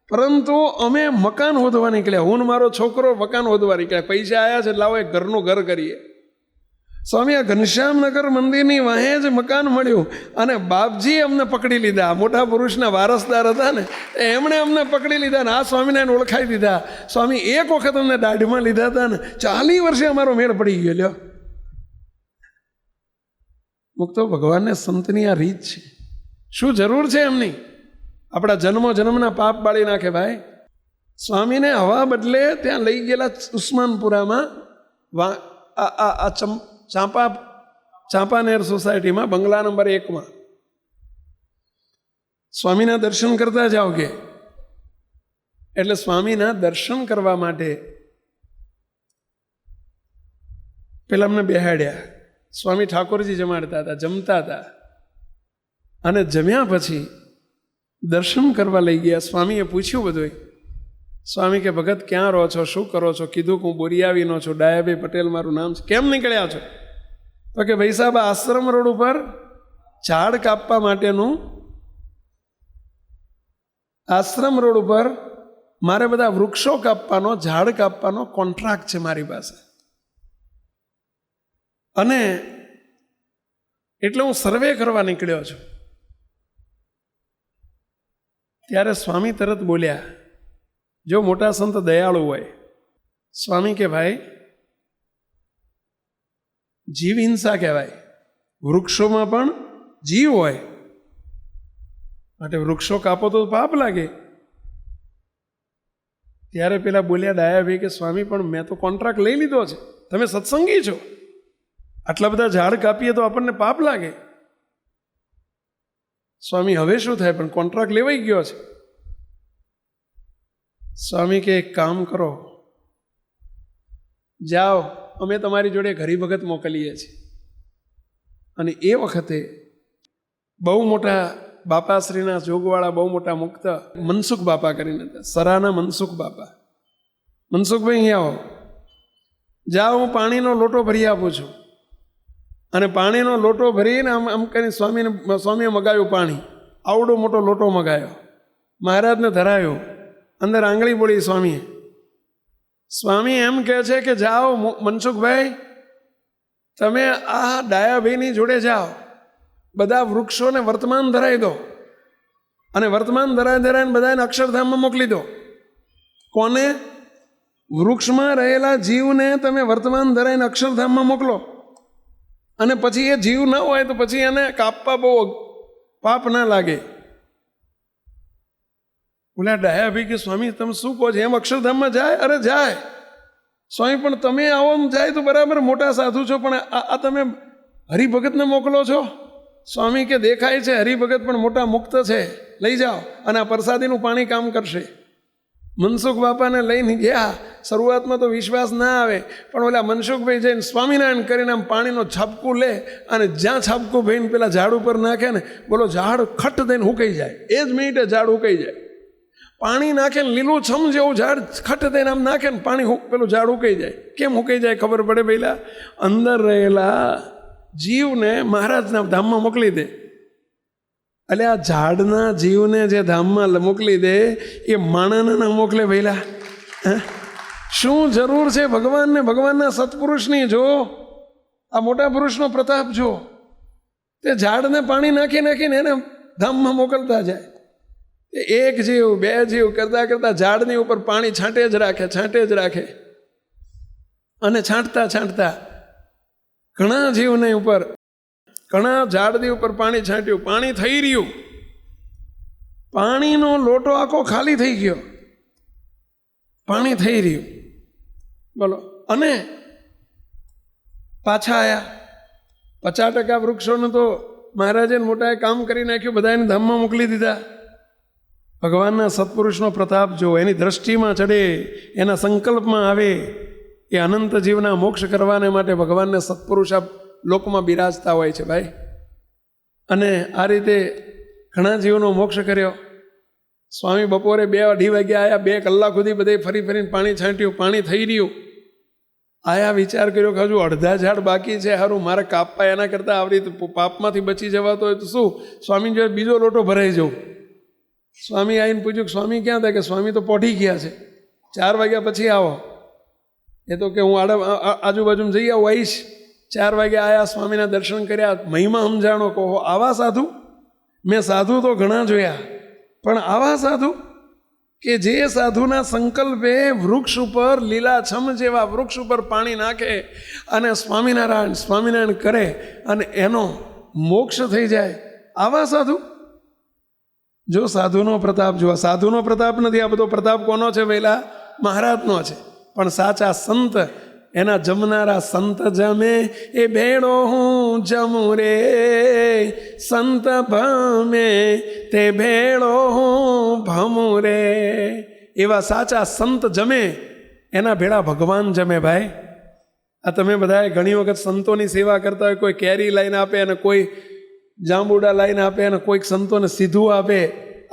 Speaker 1: પરંતુ અમે મકાન હોદવા નીકળ્યા. હું મારો છોકરો મકાન હોદવા નીકળ્યા. પૈસા આવ્યા છે એટલે આવો એક ઘરનું ઘર કરીએ. સ્વામી આ ઘનશ્યામનગર મંદિરની વાહે જ મકાન મળ્યું અને બાપજી અમને પકડી લીધા. મોટા પુરુષના વારસદાર હતા ને, એમણે અમને પકડી લીધા ને આ સ્વામિનારાયણ ઓળખાઈ દીધા. સ્વામી એક વખત અમને દાઢમાં લીધા હતા ને 40 વર્ષે અમારો મેળ પડી ગયો. લ્યો, મુક્તો ભગવાનને સંતની આ રીત છે. શું જરૂર છે એમની? આપણા જન્મના પાપ બાળી નાખે ભાઈ. સ્વામીને હવા બદલે ત્યાં લઈ ગયેલા ઉસ્માનપુરામાં, ચાંપાનેર સોસાયટીમાં બંગલા નંબર 1માં. સ્વામીના દર્શન કરતા જાઓ કે, એટલે સ્વામીના દર્શન કરવા માટે પેલા અમને બેહાડ્યા. સ્વામી ઠાકોરજી જમાડતા હતા, જમતા હતા, અને જમ્યા પછી દર્શન કરવા લઈ ગયા. સ્વામીએ પૂછ્યું બધું. સ્વામી કે ભગત ક્યાં રહો છો, શું કરો છો? કીધું કે હું બોરિયાવીનો છું, ડાયાભાઈ પટેલ મારું નામ છે. કેમ નીકળ્યા છો? તો કે ભાઈ સાહેબ આશ્રમ રોડ ઉપર ઝાડ કાપવા માટેનું આશ્રમ રોડ ઉપર મારે બધા વૃક્ષો કાપવાનો, ઝાડ કાપવાનો કોન્ટ્રાક્ટ છે મારી પાસે. અને એટલે હું સર્વે કરવા નીકળ્યો છું. ત્યારે સ્વામી તરત બોલ્યા, જો મોટા સંત દયાળુ હોય, સ્વામી કે ભાઈ જીવ હિંસા કહેવાય, વૃક્ષોમાં પણ જીવ હોય, માટે વૃક્ષો કાપો તો પાપ લાગે. ત્યારે પેલા બોલ્યા ડાયાભાઈ કે સ્વામી પણ મેં તો કોન્ટ્રાક્ટ લઈ લીધો છે, તમે સત્સંગી છો, આટલા બધા ઝાડ કાપીએ તો આપણને પાપ લાગે. સ્વામી હવે શું થાય, પણ કોન્ટ્રાક્ટ લેવાઈ ગયો છે. સ્વામી કે એક કામ કરો, જાઓ અમે તમારી જોડે હરિભગત મોકલીએ છીએ. અને એ વખતે બહુ મોટા બાપાશ્રીના જોગવાળા બહુ મોટા મુક્ત મનસુખ બાપા કરીને હતા, સરાના મનસુખ બાપા. મનસુખભાઈ અહીંયા આવો, જાઓ હું પાણીનો લોટો ભરી આપું છું. અને પાણીનો લોટો ભરીને આમ કરીને સ્વામીએ મગાવ્યું પાણી, આવડો મોટો લોટો મગાવ્યો, મહારાજને ધરાવ્યો, અંદર આંગળી બોલી સ્વામીએ. સ્વામી એમ કહે છે કે જાઓ મનસુખભાઈ તમે આ ડાયાભાઈની જોડે જાઓ, બધા વૃક્ષોને વર્તમાન ધરાવી દો, અને વર્તમાન ધરાવીને બધાને અક્ષરધામમાં મોકલી દો. કોને? વૃક્ષમાં રહેલા જીવને તમે વર્તમાન ધરાવીને અક્ષરધામમાં મોકલો. અને પછી એ જીવ ન હોય તો પછી એને કાપવા બહુ પાપ ના લાગે. બોલ્યા ડાયાભાઈ કે સ્વામી તમે શું કહો છો, એમ અક્ષરધામમાં જાય? અરે જાય સ્વામી, પણ તમે આવો જાય તો બરાબર મોટા સાધુ છો, પણ આ તમે હરિભગતને મોકલો છો. સ્વામી કે દેખાય છે હરિભગત પણ મોટા મુક્ત છે, લઈ જાઓ, અને આ પ્રસાદીનું પાણી કામ કરશે. મનસુખ બાપાને લઈને ગયા. શરૂઆતમાં તો વિશ્વાસ ના આવે, પણ ઓલા મનસુખભાઈ જઈને સ્વામિનારાયણ કરીને આમ પાણીનો છાપકું લે, અને જ્યાં છાપકું ભાઈને પેલા ઝાડ ઉપર નાખે ને, બોલો ઝાડ ખટ દઈને હુકાઈ જાય. એ જ મિનિટે ઝાડ હુકાઈ જાય. પાણી નાખે ને લીલું છમ જેવું ઝાડ ખટ દઈને આમ નાખે ને પાણી પેલું ઝાડ હુકાઈ જાય. કેમ હુકાઈ જાય ખબર પડે? પહેલાં અંદર રહેલા જીવને મહારાજના ધામમાં મોકલી દે. એટલે આ ઝાડના જીવને જે ધામમાં મોકલી દે એ માણસને ના મોકલે. પહેલા શું જરૂર છે ભગવાનને? ભગવાનના સત્પુરુષની જો, આ મોટા પુરુષનો પ્રતાપ જો, તે ઝાડને પાણી નાખી નાખીને એને ધામમાં મોકલતા જાય. એક જીવ બે જીવ કરતા કરતા ઝાડની ઉપર પાણી છાંટે જ રાખે. અને છાંટતા ઘણા જીવને ઉપર, ઘણા ઝાડની ઉપર પાણી છાંટ્યું, પાણી થઈ રહ્યું, પાણીનો લોટો આખો ખાલી થઈ ગયો, પાણી થઈ રહ્યું, બોલો. અને પાછા આવ્યા. 50% વૃક્ષોનું તો મહારાજે મોટાએ કામ કરી નાખ્યું, બધાને ધામમાં મોકલી દીધા. ભગવાનના સત્પુરુષનો પ્રતાપ જો, એની દ્રષ્ટિમાં ચડે, એના સંકલ્પમાં આવે, એ અનંત જીવના મોક્ષ કરવાને માટે ભગવાનને સત્પુરુષ આ લોકમાં બિરાજતા હોય છે ભાઈ. અને આ રીતે ઘણા જીવનો મોક્ષ કર્યો. સ્વામી બપોરે 2-2:30 વાગ્યા આવ્યા, 2 કલાક સુધી બધે ફરીને પાણી છાંટ્યું, પાણી થઈ રહ્યું. આયા વિચાર કર્યો કે હજુ અડધા ઝાડ બાકી છે, સારું મારે કાપવા, એના કરતાં આવી રીતે પાપમાંથી બચી જવાતો હોય તો શું, સ્વામી જો બીજો લોટો ભરાઈ જવું. સ્વામી આવીને પૂછ્યું કે સ્વામી ક્યાં હતા? કે સ્વામી તો પોઢી ગયા છે, 4 વાગ્યા પછી આવો. એ તો કે હું આજુબાજુમાં જઈ આવું, આવીશ. 4 વાગ્યા આવ્યા, સ્વામીના દર્શન કર્યા, મહિમા સમજાણો. કહો આવા સાધુ? મેં સાધુ તો ઘણા જોયા, પણ આવા સાધુ કે જે સાધુના સંકલ્પે વૃક્ષ ઉપર, લીલાછમ જેવા વૃક્ષ ઉપર પાણી નાખે અને સ્વામિનારાયણ કરે અને એનો મોક્ષ થઈ જાય, આવા સાધુ? જો સાધુનો પ્રતાપ જો, સાધુનો પ્રતાપ નથી, આ બધો પ્રતાપ કોનો છે? પહેલા મહારાજનો છે. પણ સાચા સંત, એના જમનારા સંત જમે એ ભેળો હું જમું રે, સંત ભમે તે ભેળો હું ભમું રે. એવા સાચા સંત જમે, એના ભેળા ભગવાન જમે ભાઈ. આ તમે બધાએ ઘણી વખત સંતોની સેવા કરતા હોય, કોઈ કેરી લાઈને આપે અને કોઈ જાંબુડા લાઈને આપે અને કોઈક સંતોને સીધું આપે.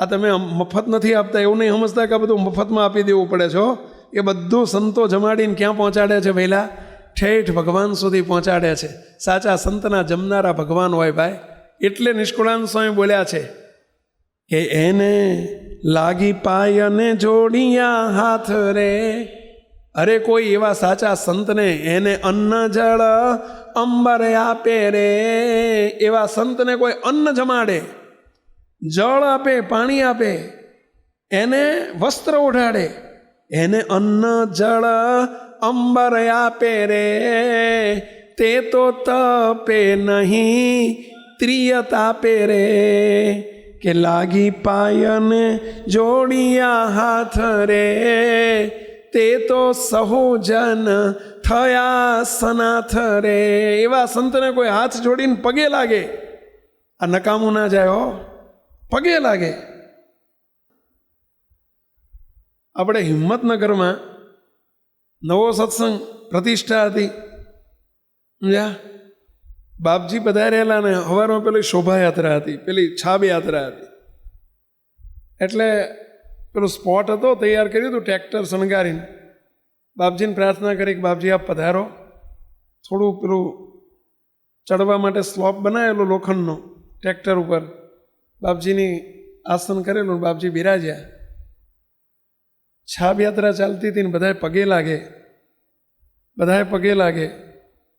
Speaker 1: આ તમે મફત નથી આપતા, એવું નહીં સમજતા કે આ બધું મફતમાં આપી દેવું પડે છો. એ બધું સંતો જમાડીને ક્યાં પહોંચાડે છે? પહેલાં ઠેઠ ભગવાન સુધી પહોંચાડે છે. સાચા સંતના જમનારા ભગવાન હોય ભાઈ. એટલે નિષ્કુળાનંદ સ્વામી બોલ્યા છે કે એને લાગી પાયને જોડિયા હાથ રે. અરે કોઈ એવા સાચા સંતને એને અન્ન જળ અંબર આપે રે. એવા સંતને કોઈ અન્ન જમાડે, જળ આપે, પાણી આપે, એને વસ્ત્ર ઓઢાડે, એને અન્ન જળ અંબર આપે રે. તે તો તપે નહીં ત્રિયત આપે રે. કે લાગી પાયને જોડિયા હાથ રે. તે તો સહુજન થયા સનાથ રે. એવા સંતને કોઈ હાથ જોડીને પગે લાગે, આ નકામું ના જાય હો, પગે લાગે. આપણે હિંમતનગરમાં નવો સત્સંગ પ્રતિષ્ઠા હતી, સમજ્યા? બાપજી પધારેલા ને સવારમાં પેલી શોભાયાત્રા હતી, પેલી છાબ યાત્રા હતી. એટલે પેલું સ્પોટ હતો, તૈયાર કર્યું હતું ટ્રેક્ટર શણગારીને. બાપજીને પ્રાર્થના કરી કે બાપજી આપ પધારો. થોડું પેલું ચડવા માટે સ્લોપ બનાવેલો લોખંડનો ટ્રેક્ટર ઉપર, બાપજીની આસન કરેલું, બાપજી બિરાજ્યા. છાબ યાત્રા ચાલતી હતી ને બધાએ પગે લાગે, બધાએ પગે લાગે.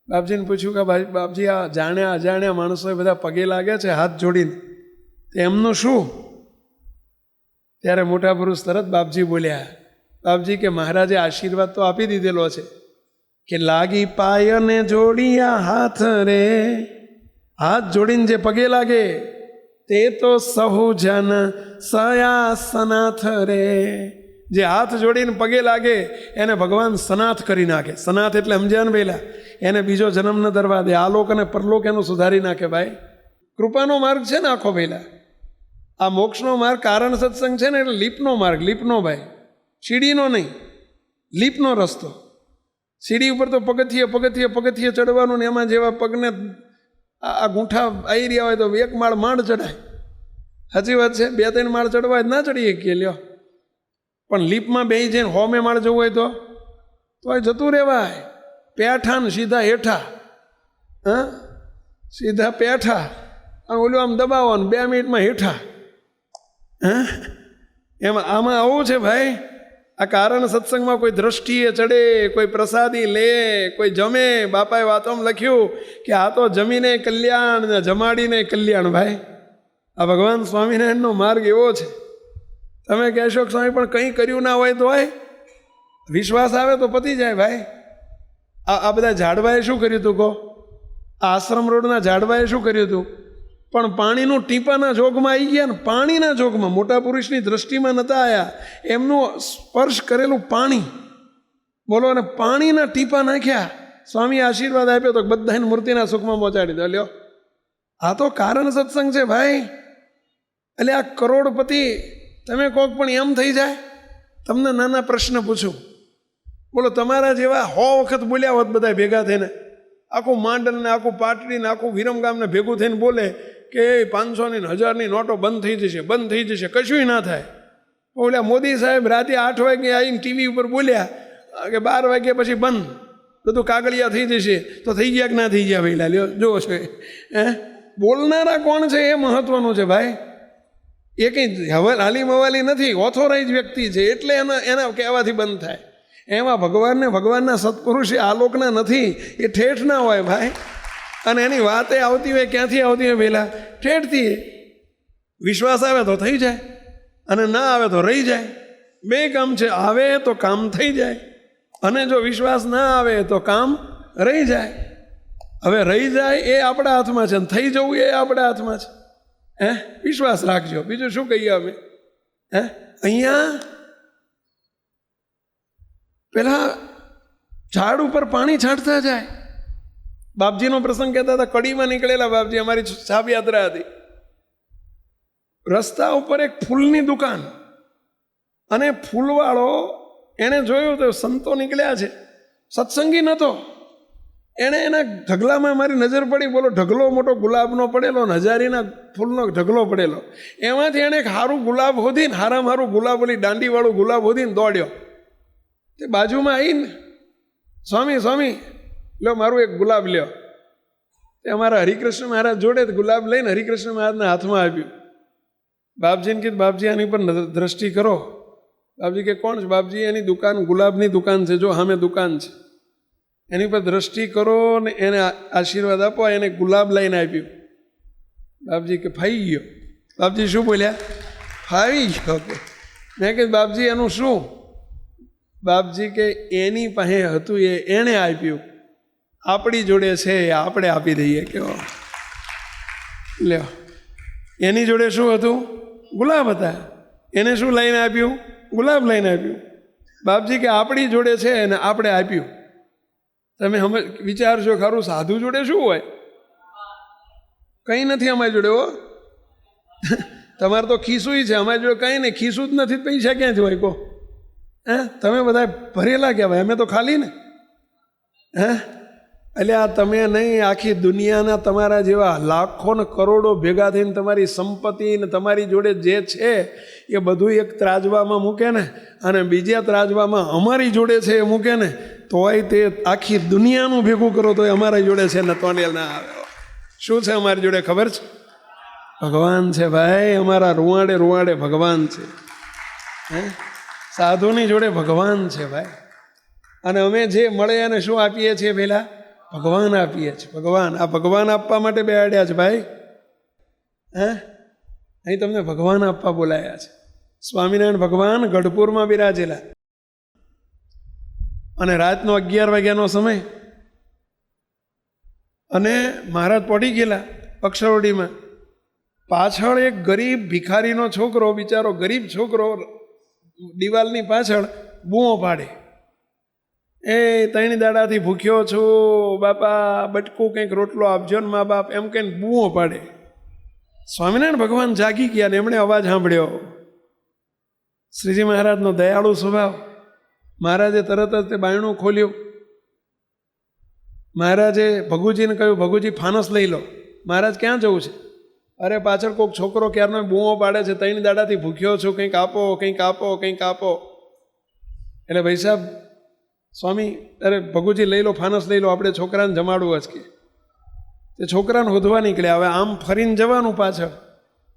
Speaker 1: બાપજીને પૂછ્યું કે ભાઈ બાપજી આ જાણ્યા અજાણ્યા માણસોએ બધા પગે લાગે છે હાથ જોડીને, એમનું શું? ત્યારે મોટા પુરુષ તરત બાપજી બોલ્યા, બાપજી કે મહારાજે આશીર્વાદ તો આપી દીધેલો છે કે લાગી પાયને જોડિયા હાથ રે. હાથ જોડીને જે પગે લાગે તે તો સહુજન સયા સનાથ રે. જે હાથ જોડીને પગે લાગે એને ભગવાન સનાથ કરી નાખે. સનાથ એટલે સમજ્યા ને પહેલા, એને બીજો જન્મ ન ધરવા દે. આલોક અને પરલોક એનું સુધારી નાખે. ભાઈ કૃપાનો માર્ગ છે ને આખો પહેલા. આ મોક્ષનો માર્ગ કારણ સત્સંગ છે ને એટલે લીપનો માર્ગ, લીપનો ભાઈ, સીડીનો નહીં, લીપનો રસ્તો. સીડી ઉપર તો પગથિયે પગથિયે પગથિયે ચડવાનું ને એમાં જેવા પગને આ ગૂંઠા આવી રહ્યા હોય તો એક માળ માંડ ચડાય. સાચી વાત છે, 2-3 માળ ચડવા હોય ના ચડીએ કે લ્યો. પણ લીપમાં બેસી જઈને 100 માળ જવું હોય તો જતું રહેવાય. પેઠા ને સીધા હેઠા, હા સીધા પેઠા, ઓલું આમ દબાવો ને 2 મિનિટમાં હેઠા. હા એમાં આમાં આવું છે ભાઈ. આ કારણ સત્સંગમાં કોઈ દ્રષ્ટિએ ચડે, કોઈ પ્રસાદી લે, કોઈ જમે. બાપાએ વાતોમાં લખ્યું કે આ તો જમીને કલ્યાણ ને જમાડીને કલ્યાણ. ભાઈ આ ભગવાન સ્વામિનારાયણનો માર્ગ એવો છે. તમે કહેશો કે સ્વામી પણ કંઈ કર્યું ના હોય તો હોય, વિશ્વાસ આવે તો પતી જાય. ભાઈ આ બધા ઝાડવાએ શું કર્યું હતું કહો? આ આશ્રમ રોડના ઝાડવાએ શું કર્યું હતું? પણ પાણીનું ટીપાના જોગમાં આવી ગયા ને, પાણીના જોગમાં. મોટા પુરુષની દ્રષ્ટિમાં નહોતા આવ્યા, એમનું સ્પર્શ કરેલું પાણી, બોલો, અને પાણીના ટીપા નાખ્યા. સ્વામી આશીર્વાદ આપ્યો તો બધાને મૂર્તિના સુખમાં પહોંચાડી દો. લ્યો, આ તો કારણ સત્સંગ છે ભાઈ. એટલે આ કરોડપતિ તમે કોક પણ એમ થઈ જાય. તમને નાના પ્રશ્ન પૂછું, બોલો, તમારા જેવા 100 વખત બોલ્યા હોત બધા ભેગા થઈને, આખું માંડલને આખું પાટડીને આખું વિરમગામને ભેગું થઈને બોલે કે 500 ની 1000ની નોટો બંધ થઈ જશે, બંધ થઈ જશે, કશું ના થાય. બોલ્યા મોદી સાહેબ રાતે 8 વાગે આવીને ટીવી ઉપર બોલ્યા કે 12 વાગ્યા પછી બંધ, બધું કાગળિયા થઈ જશે. તો થઈ ગયા કે ના થઈ ગયા? ભાઈ લ્યો, જુઓ છો. બોલનારા કોણ છે એ મહત્વનું છે ભાઈ. એ કંઈ હાલી મવાલી નથી, ઓથોરાઇઝ વ્યક્તિ છે, એટલે એના કહેવાથી બંધ થાય. એમાં ભગવાનના સત્પુરુષ આલોકના નથી, એ ઠેઠના હોય ભાઈ. અને એની વાતે આવતી હોય, ક્યાંથી આવતી હોય? પહેલાં ઠેઠથી. વિશ્વાસ આવે તો થઈ જાય, અને ના આવે તો રહી જાય. 2 કામ છે, આવે તો કામ થઈ જાય, અને જો વિશ્વાસ ના આવે તો કામ રહી જાય. હવે રહી જાય એ આપણા હાથમાં છે, અને થઈ જવું એ આપણા હાથમાં છે. વિશ્વાસ રાખજો, બીજું શું કહીએ અમે? અહીંયા પેલા ઝાડ ઉપર પાણી છાંટતા જાય. બાપજીનો પ્રસંગ કહેતા હતા, કડીમાં નીકળેલા બાપજી, અમારી છાપ યાત્રા હતી. રસ્તા ઉપર એક ફૂલની દુકાન, અને ફૂલવાળો એને જોયું તો સંતો નીકળ્યા છે, સત્સંગી નહોતો. એણે એના ઢગલામાં મારી નજર પડી. બોલો, ઢગલો મોટો ગુલાબનો પડેલો, હજારીના ફૂલનો ઢગલો પડેલો. એમાંથી એણે એક સારું ગુલાબ હોધીને, હારામાં હારું ગુલાબ, ઓલી દાંડીવાળું ગુલાબ હોધીને દોડ્યો. તે બાજુમાં આવીને, સ્વામી સ્વામી લ્યો મારું એક ગુલાબ લ્યો. તે અમારા હરિકૃષ્ણ મહારાજ જોડે ગુલાબ લઈને હરિકૃષ્ણ મહારાજના હાથમાં આપ્યું. બાપજીને કીધું, બાપજી આની પર દ્રષ્ટિ કરો. બાપજી કે કોણ છે? બાપજી એની દુકાન ગુલાબની દુકાન છે, જો સામે દુકાન છે, એની પર દ્રષ્ટિ કરો ને એને આશીર્વાદ આપો. એને ગુલાબ લઈને આપ્યું. બાપજી કે ફાઈ ગયો. બાપજી શું બોલ્યા? ફાવી ગયો. કે મેં કીધું બાપજી એનું શું? બાપજી કે એની પાસે હતું એણે આપ્યું, આપણી જોડે છે આપણે આપી દઈએ. કેવો લ્યો, એની જોડે શું હતું? ગુલાબ હતા. એને શું લઈને આપ્યું? ગુલાબ લઈને આપ્યું. બાપજી કે આપણી જોડે છે અને આપણે આપ્યું. તમે વિચારજો ખરું, સાધુ જોડે શું હોય? કંઈ નથી અમારી જોડે. હો, તમારે તો ખીસું છે, અમારી જોડે કંઈ નહીં. ખીસું જ નથી, પૈસા ક્યાંથી હોય? કહો હે, તમે બધા ભરેલા કહેવાય, અમે તો ખાલી ને. હે, એટલે આ તમે નહીં, આખી દુનિયાના તમારા જેવા લાખો ને કરોડો ભેગા થઈને તમારી સંપત્તિ ને તમારી જોડે જે છે એ બધું એક ત્રાજવામાં મૂકે ને, અને બીજા ત્રાજવામાં અમારી જોડે છે એ મૂકે ને, તોય તે આખી દુનિયાનું ભેગું કરો તો અમારી જોડે છે ને તોને ના આવે. શું છે અમારી જોડે ખબર છે? ભગવાન છે ભાઈ. અમારા રૂવાડે રૂવાડે ભગવાન છે. હે, સાધુની જોડે ભગવાન છે ભાઈ. અને અમે જે મળે એને શું આપીએ છીએ? પહેલાં ભગવાન આપીએ છીએ. ભગવાન, આ ભગવાન આપવા માટે બેહાડ્યા છે ભાઈ. હે, અહીં તમને ભગવાન આપવા બોલાયા છે. સ્વામિનારાયણ ભગવાન ગઢપુરમાં બિરાજેલા, અને રાતનો 11 વાગ્યાનો સમય, અને મહારાજ પડી ગયેલા અક્ષરવડીમાં. પાછળ એક ગરીબ ભિખારીનો છોકરો, બિચારો ગરીબ છોકરો, દિવાલની પાછળ બૂમો પાડે, એ 3 દાડાથી ભૂખ્યો છું બાપા, બટકું કંઈક રોટલો આપજો ને મા બાપ, એમ કહીને બૂમો પાડે. સ્વામિનારાયણ ભગવાન જાગી ગયા ને એમણે અવાજ સાંભળ્યો. શ્રીજી મહારાજનો દયાળુ સ્વભાવ. મહારાજે તરત જ તે બાયણું ખોલ્યું. મહારાજે ભગુજીને કહ્યું, ભગુજી ફાનસ લઈ લો. મહારાજ ક્યાં જવું છે? અરે પાછળ કોઈક છોકરો ક્યારનો બૂમો પાડે છે, 3 દાડાથી ભૂખ્યો છું, કંઈક આપો, કંઈક આપો, કંઈક આપો. એટલે ભાઈ સાહેબ, સ્વામી, અરે ભગુજી લઈ લો, ફાનસ લઈ લો, આપણે છોકરાને જમાડવું જ. કે તે છોકરાને હોધવા નીકળ્યા. હવે આમ ફરીને જવાનું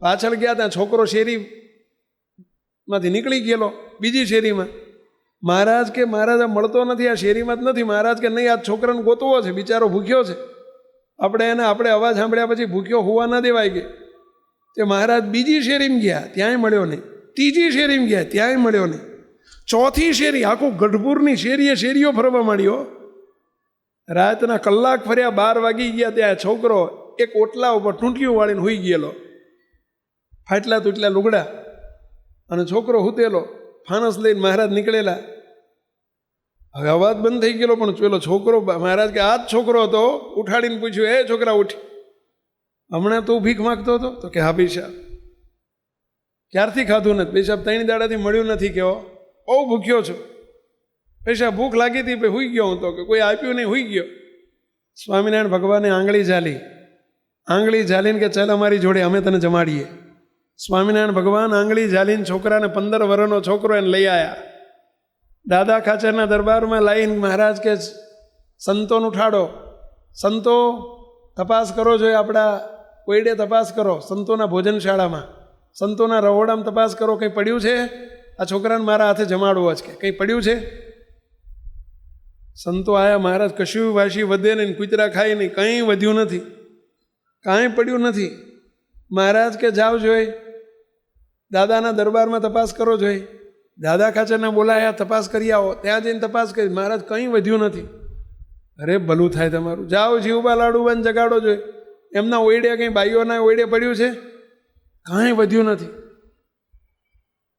Speaker 1: પાછળ ગયા, ત્યાં છોકરો શેરીમાંથી નીકળી ગયેલો બીજી શેરીમાં. મહારાજ કે મહારાજ આ મળતો નથી, આ શેરીમાં જ નથી. મહારાજ કે નહીં, આ છોકરાને ગોતવો છે, બિચારો ભૂખ્યો છે. આપણે અવાજ સાંભળ્યા પછી ભૂખ્યો હોવા ના દેવાય. કે તે મહારાજ બીજી શેરીમાં ગયા, ત્યાંય મળ્યો નહીં. ત્રીજી શેરીમાં ગયા, ત્યાંય મળ્યો નહીં. ચોથી શેરી, આખું ગઢપુરની શેરીઓ ફરવા માંડ્યો. રાતના કલાક ફર્યા, 12 વાગી ગયા. ત્યાં છોકરો એક ઓટલા ઉપર ટૂંટિયું વાળીને સૂઈ ગયેલો, ફાટલા તૂટલા લુગડા, અને છોકરો હૂતેલો. ફાનસ લઈને મહારાજ નીકળેલા. હવે અવાજ બંધ થઈ ગયેલો, પણ પેલો છોકરો, મહારાજ કે આ જ છોકરો હતો. ઉઠાડીને પૂછ્યું, એ છોકરા ઉઠ, હમણાં તું ભીખ માગતો હતો? તો કે હા ભાઈ સાહેબ. ક્યારથી ખાધું નથી ભાઈ સાહેબ? 3 દાડાથી મળ્યું નથી. કેવો બહુ ભૂખ્યો છું ભાઈ સાહેબ, ભૂખ લાગી હતી, ભાઈ હુઈ ગયો હું તો. કે કોઈ આપ્યું નહીં, હુઈ ગયો. સ્વામિનારાયણ ભગવાને આંગળી ઝાલીને કે ચાલ અમારી જોડે, અમે તને જમાડીએ. સ્વામિનારાયણ ભગવાન આંગળી ઝાલીને છોકરાને, 15 વર્ષનો છોકરો, એને લઈ આવ્યા. દાદા ખાચરના દરબારમાં લાવીને મહારાજ કે સંતોને ઉઠાડો, સંતો તપાસ કરો જોઈએ, આપણા કોઈડે તપાસ કરો, સંતોના ભોજનશાળામાં, સંતોના રહોડામાં તપાસ કરો, કંઈ પડ્યું છે? આ છોકરાને મારા હાથે જમાડવો જ. કે કંઈ પડ્યું છે? સંતો આયા. મહારાજ કશું વાસી વધે નહીં, કૂતરા ખાય નહીં, કંઈ વધ્યું નથી, કાંઈ પડ્યું નથી. મહારાજ કે જાઓ જોઈ, દાદાના દરબારમાં તપાસ કરો જોઈ. દાદા ખાચરને બોલાયા, તપાસ કરી આવો. ત્યાં જઈને તપાસ કરી. મહારાજ કંઈ વધ્યું નથી. અરે ભલું થાય તમારું, જાઓ જીવબા લાડુબાને જગાડો જોઈએ. એમના ઓયડે કંઈ બાઈઓના ઓયડે પડ્યું છે? કાંઈ વધ્યું નથી.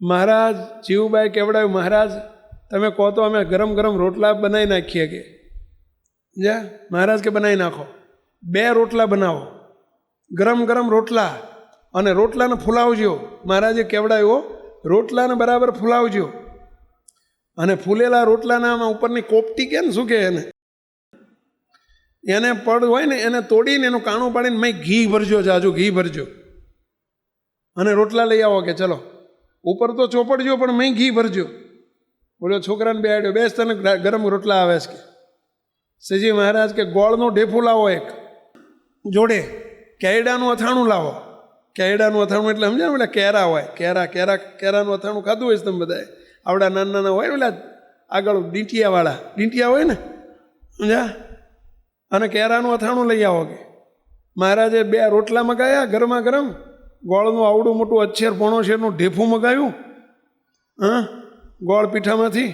Speaker 1: મહારાજ જીવબાએ કેવડાવ્યું, મહારાજ તમે કહો તો અમે ગરમ ગરમ રોટલા બનાવી નાખીએ. કે જા. મહારાજ કે બનાવી નાખો. 2 રોટલા બનાવો, ગરમ ગરમ રોટલા, અને રોટલાને ફૂલાવજો. મહારાજે કેવડાવ્યો, રોટલાને બરાબર ફૂલાવજો. અને ફૂલેલા રોટલાના આમાં ઉપરની કોપટી કે ને શું કે એને પડ હોય ને, એને તોડીને એનું કાણું પાડીને મેં ઘી ભરજો, જાજુ ઘી ભરજો, અને રોટલા લઈ આવો. કે ચલો, ઉપર તો ચોપડજો, પણ મેં ઘી ભરજો. બોલ્યો છોકરાને બેહાડ્યો, બેસ તને ગરમ રોટલા આવે છે. કે શ્રીજી મહારાજ કે ગોળનો ઢેફું લાવો એક. જોડે કેરડાનું અથાણું લાવો. કેરડાનું અથાણું એટલે સમજાય ને, કેરા હોય, કેરાનું અથાણું ખાધું હોય છે તમે બધાએ. આવડા નાના નાના હોય ને, આગળ ડીંટિયા હોય ને, સમજ્યા? અને કેરાનું અથાણું લઈ આવો. કે મહારાજે 2 રોટલા મગાયા ગરમા ગરમ, ગોળનું આવડું મોટું અચ્છેર પોણો શેરનું ઢેફું મગાવ્યું, ગોળ પીઠામાંથી.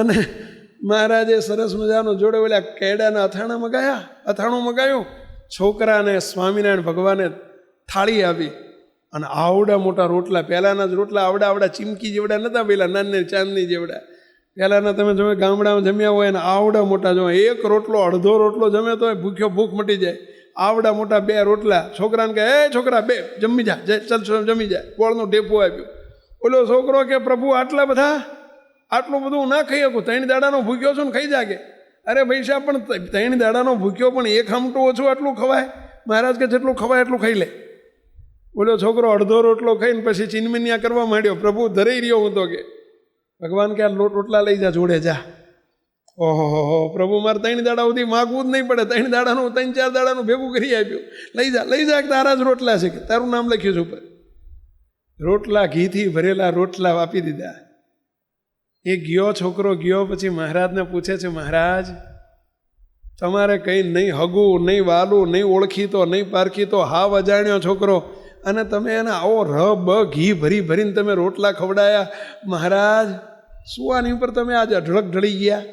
Speaker 1: અને મહારાજે સરસ મજાનો જોડે ઓલા કેરડાના અથાણું મગાવ્યું. છોકરાને સ્વામિનારાયણ ભગવાને થાળી આપી અને આવડા મોટા રોટલા, પહેલાંના જ રોટલા આવડા ચીમકી જેવડા નહોતા, પેલા નાની ચાંદની જેવડા. પહેલાંના તમે જો ગામડામાં જમ્યા હોય ને આવડા મોટા, જો એક રોટલો અડધો રોટલો જમે તો ભૂખ મટી જાય. આવડા મોટા 2 રોટલા. છોકરાને કહે, એ છોકરા 2 જમી જા, ચાલ જમી જાય. ગોળનું ટેપું આપ્યું. ઓલો છોકરો કે પ્રભુ આટલું બધું ના ખાઈ શકું, 3 દાડાનો ભૂખ્યો છું ને ખાઈ જાગે. અરે ભાઈ સાહેબ, પણ 3 દાડાનો ભૂખ્યો પણ એક આમટું ઓછું આટલું ખવાય? મહારાજ કે જેટલું ખવાય એટલું ખાઈ લે. ઓલો છોકરો અડધો રોટલો ખાઈને પછી ચીનમિનિયા કરવા માંડ્યો. પ્રભુ ધરાઈ રહ્યો હું તો. કે ભગવાન કે આ રોટલા લઈ જા, જોડે જા. ઓહો પ્રભુ, મારે 3 દાડા સુધી માગવું જ નહીં પડે. 3 દાડાનું 3-4 દાડાનું ભેગું કરી આપ્યું. લઈ જા તારા જ રોટલા છે, કે તારું નામ લખ્યું છે ઉપર. રોટલા, ઘીથી ભરેલા રોટલા આપી દીધા. એ છોકરો ગયો. પછી મહારાજને પૂછે છે, મહારાજ તમારે કંઈ નહીં હગું, નહીં વાલું, નહીં ઓળખીતો, નહીં પારખીતો, હાવ અજાણ્યો છોકરો, અને તમે એને આવો ઘી ભરીને તમે રોટલા ખવડાયા. મહારાજ શું આની ઉપર તમે આજ અઢળક ઢળી ગયા?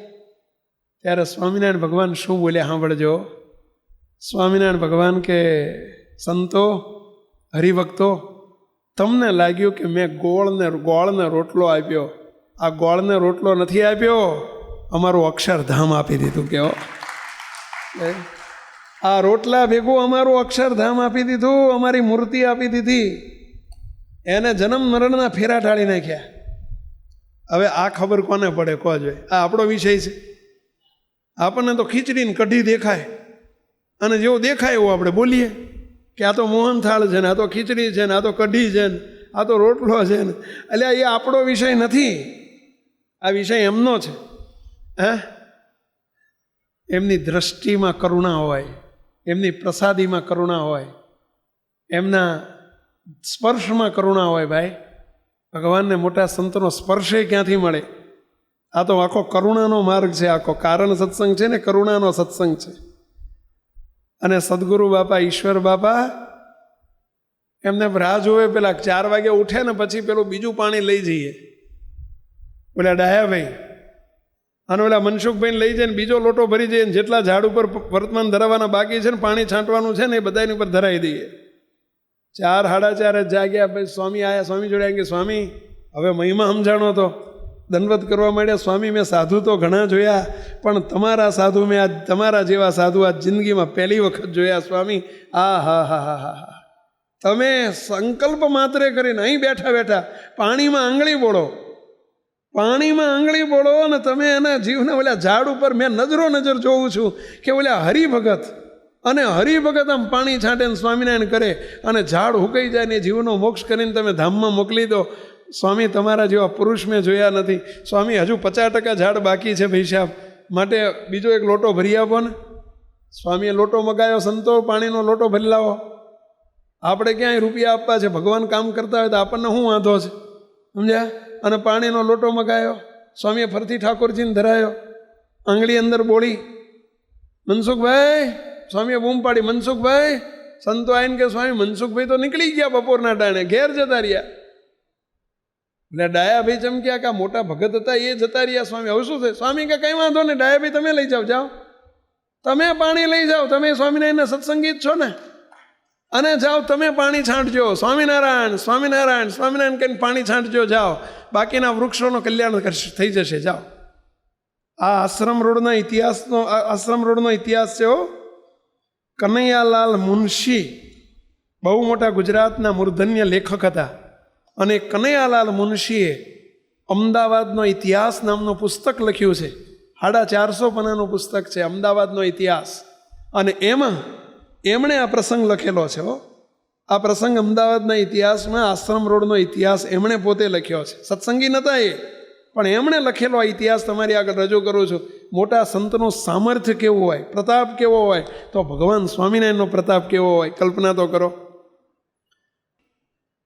Speaker 1: ત્યારે સ્વામિનારાયણ ભગવાન શું બોલ્યા સાંભળજો. સ્વામિનારાયણ ભગવાન કે, સંતો, હરિભક્તો, તમને લાગ્યું કે મેં ગોળને રોટલો આપ્યો. આ ગોળને રોટલો નથી આપ્યો, અમારું અક્ષરધામ આપી દીધું. કેવો આ રોટલા ભેગું અમારું અક્ષરધામ આપી દીધું, અમારી મૂર્તિ આપી દીધી. એને જન્મ મરણના ફેરા ટાળી નાખ્યા. હવે આ ખબર કોને પડે? કહો જોઈએ. આ આપણો વિષય છે. આપણને તો ખીચડીને કઢી દેખાય, અને જેવું દેખાય એવું આપણે બોલીએ કે આ તો મોહનથાળ છે ને, આ તો ખીચડી છે ને, આ તો કઢી છે ને, આ તો રોટલો છે ને. એટલે એ આપણો વિષય નથી. આ વિષય એમનો છે. એમની દ્રષ્ટિમાં કરુણા હોય, એમની પ્રસાદીમાં કરુણા હોય, એમના સ્પર્શમાં કરુણા હોય. ભાઈ, ભગવાનને મોટા સંતનો સ્પર્શે ક્યાંથી મળે? આ તો આખો કરુણાનો માર્ગ છે. આખો કારણ સત્સંગ છે ને, કરુણાનો સત્સંગ છે. અને સદગુરુ બાપા, ઈશ્વર બાપા, એમને રાહ જોવે. પેલા 4 વાગે ઉઠે ને પછી પેલું બીજું પાણી લઈ જઈએ. ઓલા ડાયાભાઈ અને ઓલા મનસુખભાઈને લઈ જાય ને બીજો લોટો ભરી જઈએ. જેટલા ઝાડ ઉપર વર્તમાન ધરાવવાના બાકી છે ને, પાણી છાંટવાનું છે ને, એ બધાની ઉપર ધરાવી દઈએ. 4, 4:30 જાગ્યા. પછી સ્વામી આવ્યા. સ્વામી જોડે કે સ્વામી હવે મહિમા સમજાણો તો. દંડવત કરવા માંડ્યા. સ્વામી, મેં સાધુ તો ઘણા જોયા, પણ તમારા જેવા સાધુ આ જિંદગીમાં પહેલી વખત જોયા. સ્વામી, હા, તમે સંકલ્પ માત્રે કરીને અહીં બેઠા પાણીમાં આંગળી બોળો અને તમે એના જીવને ઓલા ઝાડ ઉપર મેં નજર જોઉં છું કે ઓલા હરિભગત આમ પાણી છાંટે ને સ્વામિનારાયણ કરે અને ઝાડ હુકાઈ જાય ને જીવનો મોક્ષ કરીને તમે ધામમાં મોકલી દો. સ્વામી, તમારા જેવા પુરુષ મેં જોયા નથી. સ્વામી, હજુ 50% ઝાડ બાકી છે ભાઈ સાહેબ, માટે બીજો એક લોટો ભરી આપો ને. સ્વામીએ લોટો મગાવ્યો. સંતો, પાણીનો લોટો ભરી લાવો. આપણે ક્યાંય રૂપિયા આપવા છે? ભગવાન કામ કરતા હોય તો આપણને શું વાંધો છે? સમજ્યા? અને પાણીનો લોટો મગાવ્યો. સ્વામીએ ફરતી ઠાકોરજીને ધરાયો, આંગળી અંદર બોળી. મનસુખભાઈ, સ્વામીએ બૂમ પાડી, મનસુખભાઈ. સંતો આવીને કે સ્વામી, મનસુખભાઈ તો નીકળી ગયા બપોરના ટાણે, ઘેર જતા રહ્યા. એટલે ડાયાભાઈ ચમક્યા કે મોટા ભગત હતા એ જતા રહ્યા. સ્વામી, હવે શું છે? સ્વામી કે કંઈ વાંધો નહીં, ડાયાભાઈ તમે લઈ જાઓ, તમે પાણી લઈ જાઓ, તમે સ્વામિનારાયણના સત્સંગી જ છો ને, અને જાઓ તમે પાણી છાંટજો. સ્વામિનારાયણ કહીને પાણી છાંટજો, જાઓ. બાકીના વૃક્ષોનો કલ્યાણ થઈ જશે, જાઓ. આ આશ્રમ રોડનો ઇતિહાસ છે. કનૈયાલાલ મુનશી બહુ મોટા ગુજરાતના મૂર્ધન્ય લેખક હતા. અને કનૈયાલાલ મુનશીએ અમદાવાદનો ઇતિહાસ નામનું પુસ્તક લખ્યું છે. 450 પાનાનું પુસ્તક છે, અમદાવાદનો ઇતિહાસ. અને એમાં એમણે આ પ્રસંગ લખેલો છે. આ પ્રસંગ અમદાવાદના ઇતિહાસમાં આશ્રમ રોડનો ઇતિહાસ એમણે પોતે લખ્યો છે. સત્સંગી નહોતા એ, પણ એમણે લખેલો આ ઇતિહાસ તમારી આગળ રજૂ કરું છું. મોટા સંતનું સામર્થ્ય કેવું હોય, પ્રતાપ કેવો હોય, તો ભગવાન સ્વામિનારાયણનો પ્રતાપ કેવો હોય, કલ્પના તો કરો.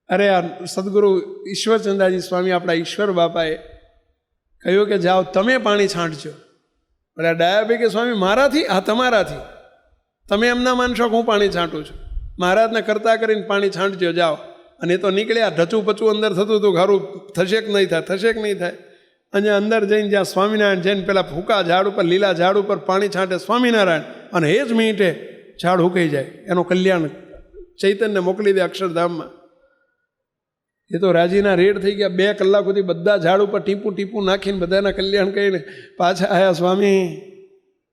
Speaker 1: અરે આ સદગુરુ ઈશ્વરચંદ્રાજી સ્વામી, આપણા ઈશ્વર બાપાએ કહ્યું કે જાઓ તમે પાણી છાંટજો. એટલે ડાયા ભાઈ કે સ્વામી મારાથી? હા તમારાથી. તમે એમ ના માનશો કે હું પાણી છાંટું છું. મહારાજને કરતા કરીને પાણી છાંટજો જાઓ. અને એ તો નીકળ્યા, ઢચું પચું અંદર થતું હતું, ઘરું થશે કે નહીં થાય, થશે કે નહીં થાય. અને અંદર જઈને જ્યાં સ્વામિનારાયણ જઈને પેલા ભૂકા ઝાડ ઉપર, લીલા ઝાડ ઉપર પાણી છાંટે સ્વામિનારાયણ, અને એ જ મિનિટે ઝાડ હુકાઈ જાય. એનું કલ્યાણ ચૈતન્ય મોકલી દે અક્ષરધામમાં. એ તો રાજીના રેડ થઈ ગયા. 2 કલાક સુધી બધા ઝાડ ઉપર ટીપું ટીપું નાખીને બધાના કલ્યાણ કરીને પાછા આવ્યા.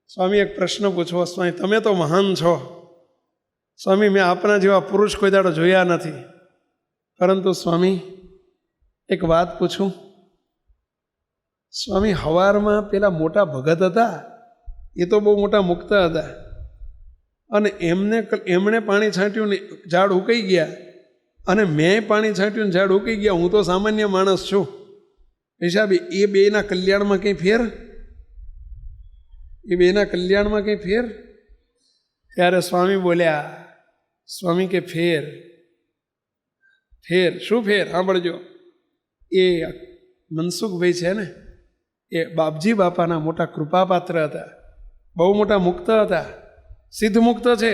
Speaker 1: સ્વામી એક પ્રશ્ન પૂછવો. સ્વામી તમે તો મહાન છો. સ્વામી મેં આપના જેવા પુરુષ કોઈ દાડો જોયા નથી, પરંતુ સ્વામી એક વાત પૂછું. સ્વામી હવારમાં પેલા મોટા ભગત હતા, એ તો બહુ મોટા મુક્ત હતા, અને એમણે પાણી છાંટ્યું ને ઝાડ ઉકાઈ ગયા, અને મેં પાણી છાંટ્યું ને ઝાડ ઉકાઈ ગયા. હું તો સામાન્ય માણસ છું. હિસાબે એ બેના કલ્યાણમાં કંઈ ફેર? એ બેના કલ્યાણમાં કંઈ ફેર? ત્યારે સ્વામી બોલ્યા. સ્વામી કે ફેર શું ફેર? સાંભળજો. એ મનસુખભાઈ છે ને, એ બાપજી બાપાના મોટા કૃપાપાત્ર હતા, બહુ મોટા મુક્ત હતા, સિદ્ધ મુક્ત છે.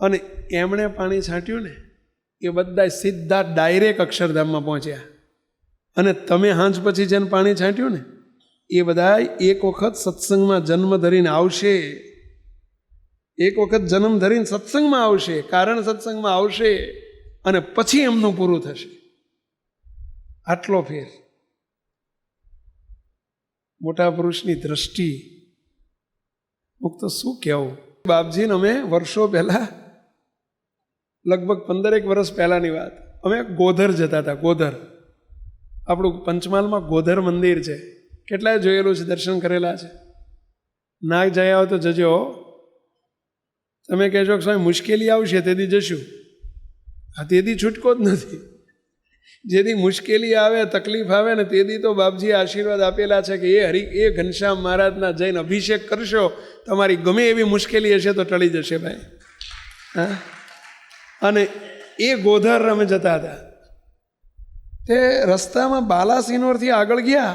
Speaker 1: અને એમણે પાણી છાંટ્યું ને એ બધા સીધા ડાયરેક્ટ અક્ષરધામમાં પહોંચ્યા. અને તમે હાંજ પછી જેને પાણી છાંટ્યું ને એ બધા એક વખત સત્સંગમાં જન્મ ધરીને આવશે. એક વખત જન્મ ધરીને સત્સંગમાં આવશે, કારણ સત્સંગમાં આવશે, અને પછી એમનું પૂરું થશે. આટલો ફેર. મોટા પુરુષની દ્રષ્ટિ. મુક્ત શું કહેવું. બાપજીને અમે વર્ષો પહેલાં, લગભગ 15 વર્ષ પહેલાંની વાત, અમે ગોધર જતા હતા. ગોધર, આપણું પંચમહાલમાં ગોધર મંદિર છે. કેટલાય જોયેલું છે, દર્શન કરેલા છે. ના જયા હોય તો જજો. તમે કહેશો કે સ્વામી મુશ્કેલી આવશે તેથી જશું. હા, તેથી છૂટકો જ નથી. જેથી મુશ્કેલી આવે, તકલીફ આવે ને તેથી તો બાપજીએ આશીર્વાદ આપેલા છે કે એ ઘનશ્યામ મહારાજના જઈને અભિષેક કરશો, તમારી ગમે એવી મુશ્કેલી હશે તો ટળી જશે ભાઈ. હા. અને એ ગોધર અમે જતા હતા. તે રસ્તામાં બાલાસિનોરથી આગળ ગયા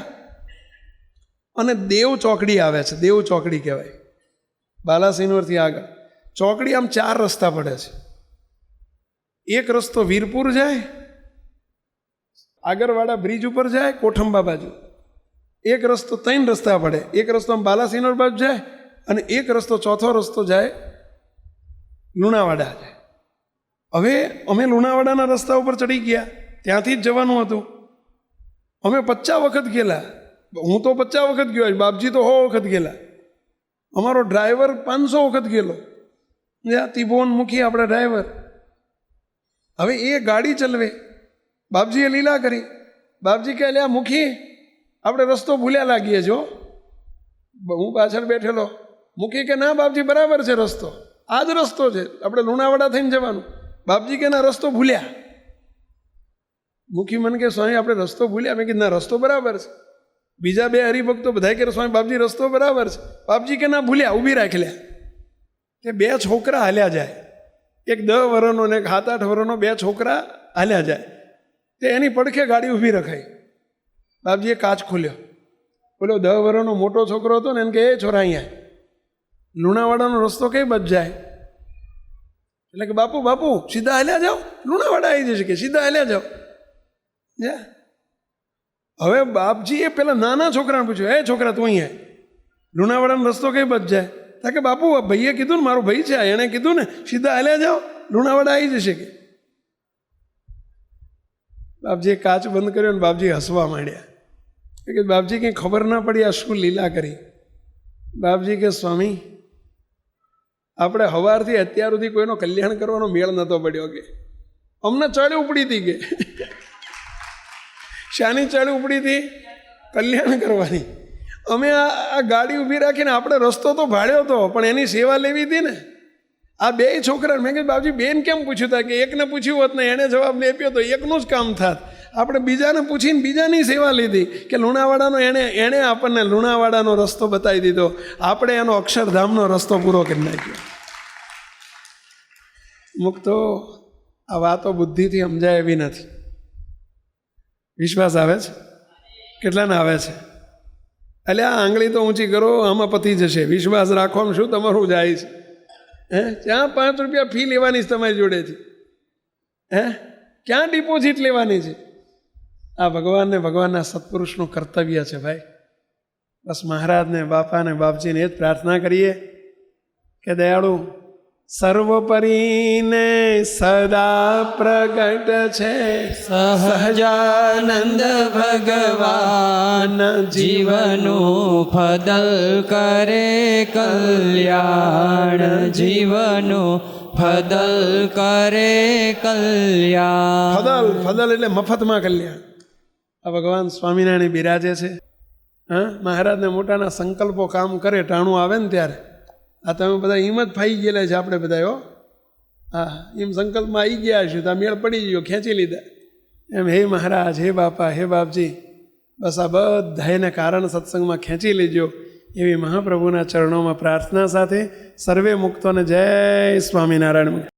Speaker 1: અને દેવ ચોકડી આવે છે. દેવ ચોકડી કહેવાય. બાલાસિનોરથી આગળ ચોકડી, આમ 4 રસ્તા પડે છે. એક રસ્તો વીરપુર જાય, આગળવાળા બ્રિજ ઉપર જાય કોઠંબા બાજુ. એક રસ્તો 3 રસ્તા પડે. એક રસ્તો આમ બાલાસિનોર બાજુ જાય, અને એક રસ્તો, ચોથો રસ્તો જાય લુણાવાડા જાય. હવે અમે લુણાવાડાના રસ્તા ઉપર ચડી ગયા, ત્યાંથી જ જવાનું હતું. અમે 50 વખત ગયેલા. હું તો 50 વખત ગયો, બાપજી તો 100 વખત ગયેલા. અમારો ડ્રાઈવર 500 વખત ગયેલો. ત્રિભુવન મુખી આપણા ડ્રાઈવર. હવે એ ગાડી ચલવે, બાપજીએ લીલા કરી. બાપજી કહે લ્યા મુખી, આપણે રસ્તો ભૂલ્યા લાગીએ જો. હું પાછળ બેઠેલો. મુખી કે ના બાપજી બરાબર છે રસ્તો, આ જ રસ્તો છે, આપણે લુણાવાડા થઈને જવાનું. બાપજી કે ના રસ્તો ભૂલ્યા. મુખી મને કે સ્વામી આપણે રસ્તો ભૂલ્યા. મેં કીધું ના રસ્તો બરાબર છે. બીજા 2 હરિભક્તો બધા કે સ્વામી બાપજી રસ્તો બરાબર છે. બાપજી કે ના ભૂલ્યા, ઊભી રાખેલા. કે 2 છોકરા હાલ્યા જાય, એક 10 વર્ષનો ને એક 7-8 વર્ષનો, 2 છોકરા હાલ્યા જાય. તે એની પડખે ગાડી ઊભી રખાઈ. બાપજીએ કાચ ખોલ્યો. બોલો 10 વર્ષનો મોટો છોકરો હતો ને એને કે એ છોરા અહીંયા લુણાવાડાનો રસ્તો કઈ બાજુ જાય? એટલે કે બાપુ બાપુ સીધા હાલ્યા જાઓ, લુણાવાડા આવી જશે. કે સીધા હાલ્યા જાઓ. હવે બાપજીએ પેલા નાના છોકરાને પૂછ્યું, એ છોકરા તું અહીંયા લુણાવાડાનો રસ્તો કઈ બાજુ જાય? કે બાપુ ભાઈએ કીધું ને, મારો ભાઈ છે એણે કીધું ને સીધા હાલ્યા જાઓ, લુણાવાડા આવી જશે. કે બાપજીએ કાચ બંધ કર્યો ને બાપજી હસવા માંડ્યા. કે બાપજી કંઈ ખબર ના પડી આ શું લીલા કરી. બાપજી કે સ્વામી આપણે સવારથી અત્યાર સુધી કોઈનો કલ્યાણ કરવાનો મેળ નહોતો પડ્યો. કે અમને ચડ ઉપડી હતી. કે શાની ચડ ઉપડી હતી? કલ્યાણ કરવાની. અમે આ ગાડી ઊભી રાખીને આપણે રસ્તો તો ભાડ્યો હતો, પણ એની સેવા લેવી હતી ને. આ 2 છોકરા, મેં કીધું બાપજી બેન કેમ પૂછ્યું હતા? કે એકને પૂછ્યું હોત ને એણે જવાબ આપ્યો તો એકનું જ કામ થાત. આપણે બીજાને પૂછીને બીજાની સેવા લીધી કે લુણાવાડાનો એણે આપણને લુણાવાડાનો રસ્તો બતાવી દીધો, આપણે એનો અક્ષરધામનો રસ્તો પૂરો કરી નાખ્યો. મુક્તો આ વાતો બુદ્ધિથી સમજાય એવી નથી. વિશ્વાસ આવે છે? કેટલાને આવે છે? એટલે આ આંગળી તો ઊંચી કરો, આમાં પતી જશે. વિશ્વાસ રાખવામાં શું તમારું જાય છે? ત્યાં 5 રૂપિયા ફી લેવાની છે તમારી જોડેથી. ક્યાં ડિપોઝિટ લેવાની છે? આ ભગવાનને ભગવાનના સત્પુરુષનું કર્તવ્ય છે ભાઈ. બસ મહારાજને બાપાને બાપજીને એ જ પ્રાર્થના કરીએ કે દયાળુ સર્વોપરીને સદા પ્રગટ છે
Speaker 2: સહજાનંદ ભગવાન જીવનું ફદલ કરે કલ્યાણ જીવનું ફદલ કરે કલ્યાણ.
Speaker 1: ફદલ એટલે મફતમાં કલ્યાણ. આ ભગવાન સ્વામિનારાયણ બિરાજે છે. મહારાજને મોટાના સંકલ્પો કામ કરે, ટાણું આવે ને ત્યારે આ તમે બધા એમ જ ફાઈ ગયેલા છે આપણે બધા. હો હા, એમ સંકલ્પમાં આવી ગયા હશું તો આ મેળ પડી ગયો, ખેંચી લીધા એમ. હે મહારાજ, હે બાપા, હે બાપજી, બસ આ બધાને કારણ સત્સંગમાં ખેંચી લેજો એવી મહાપ્રભુના ચરણોમાં પ્રાર્થના સાથે સર્વે મુક્તોને જય સ્વામિનારાયણ.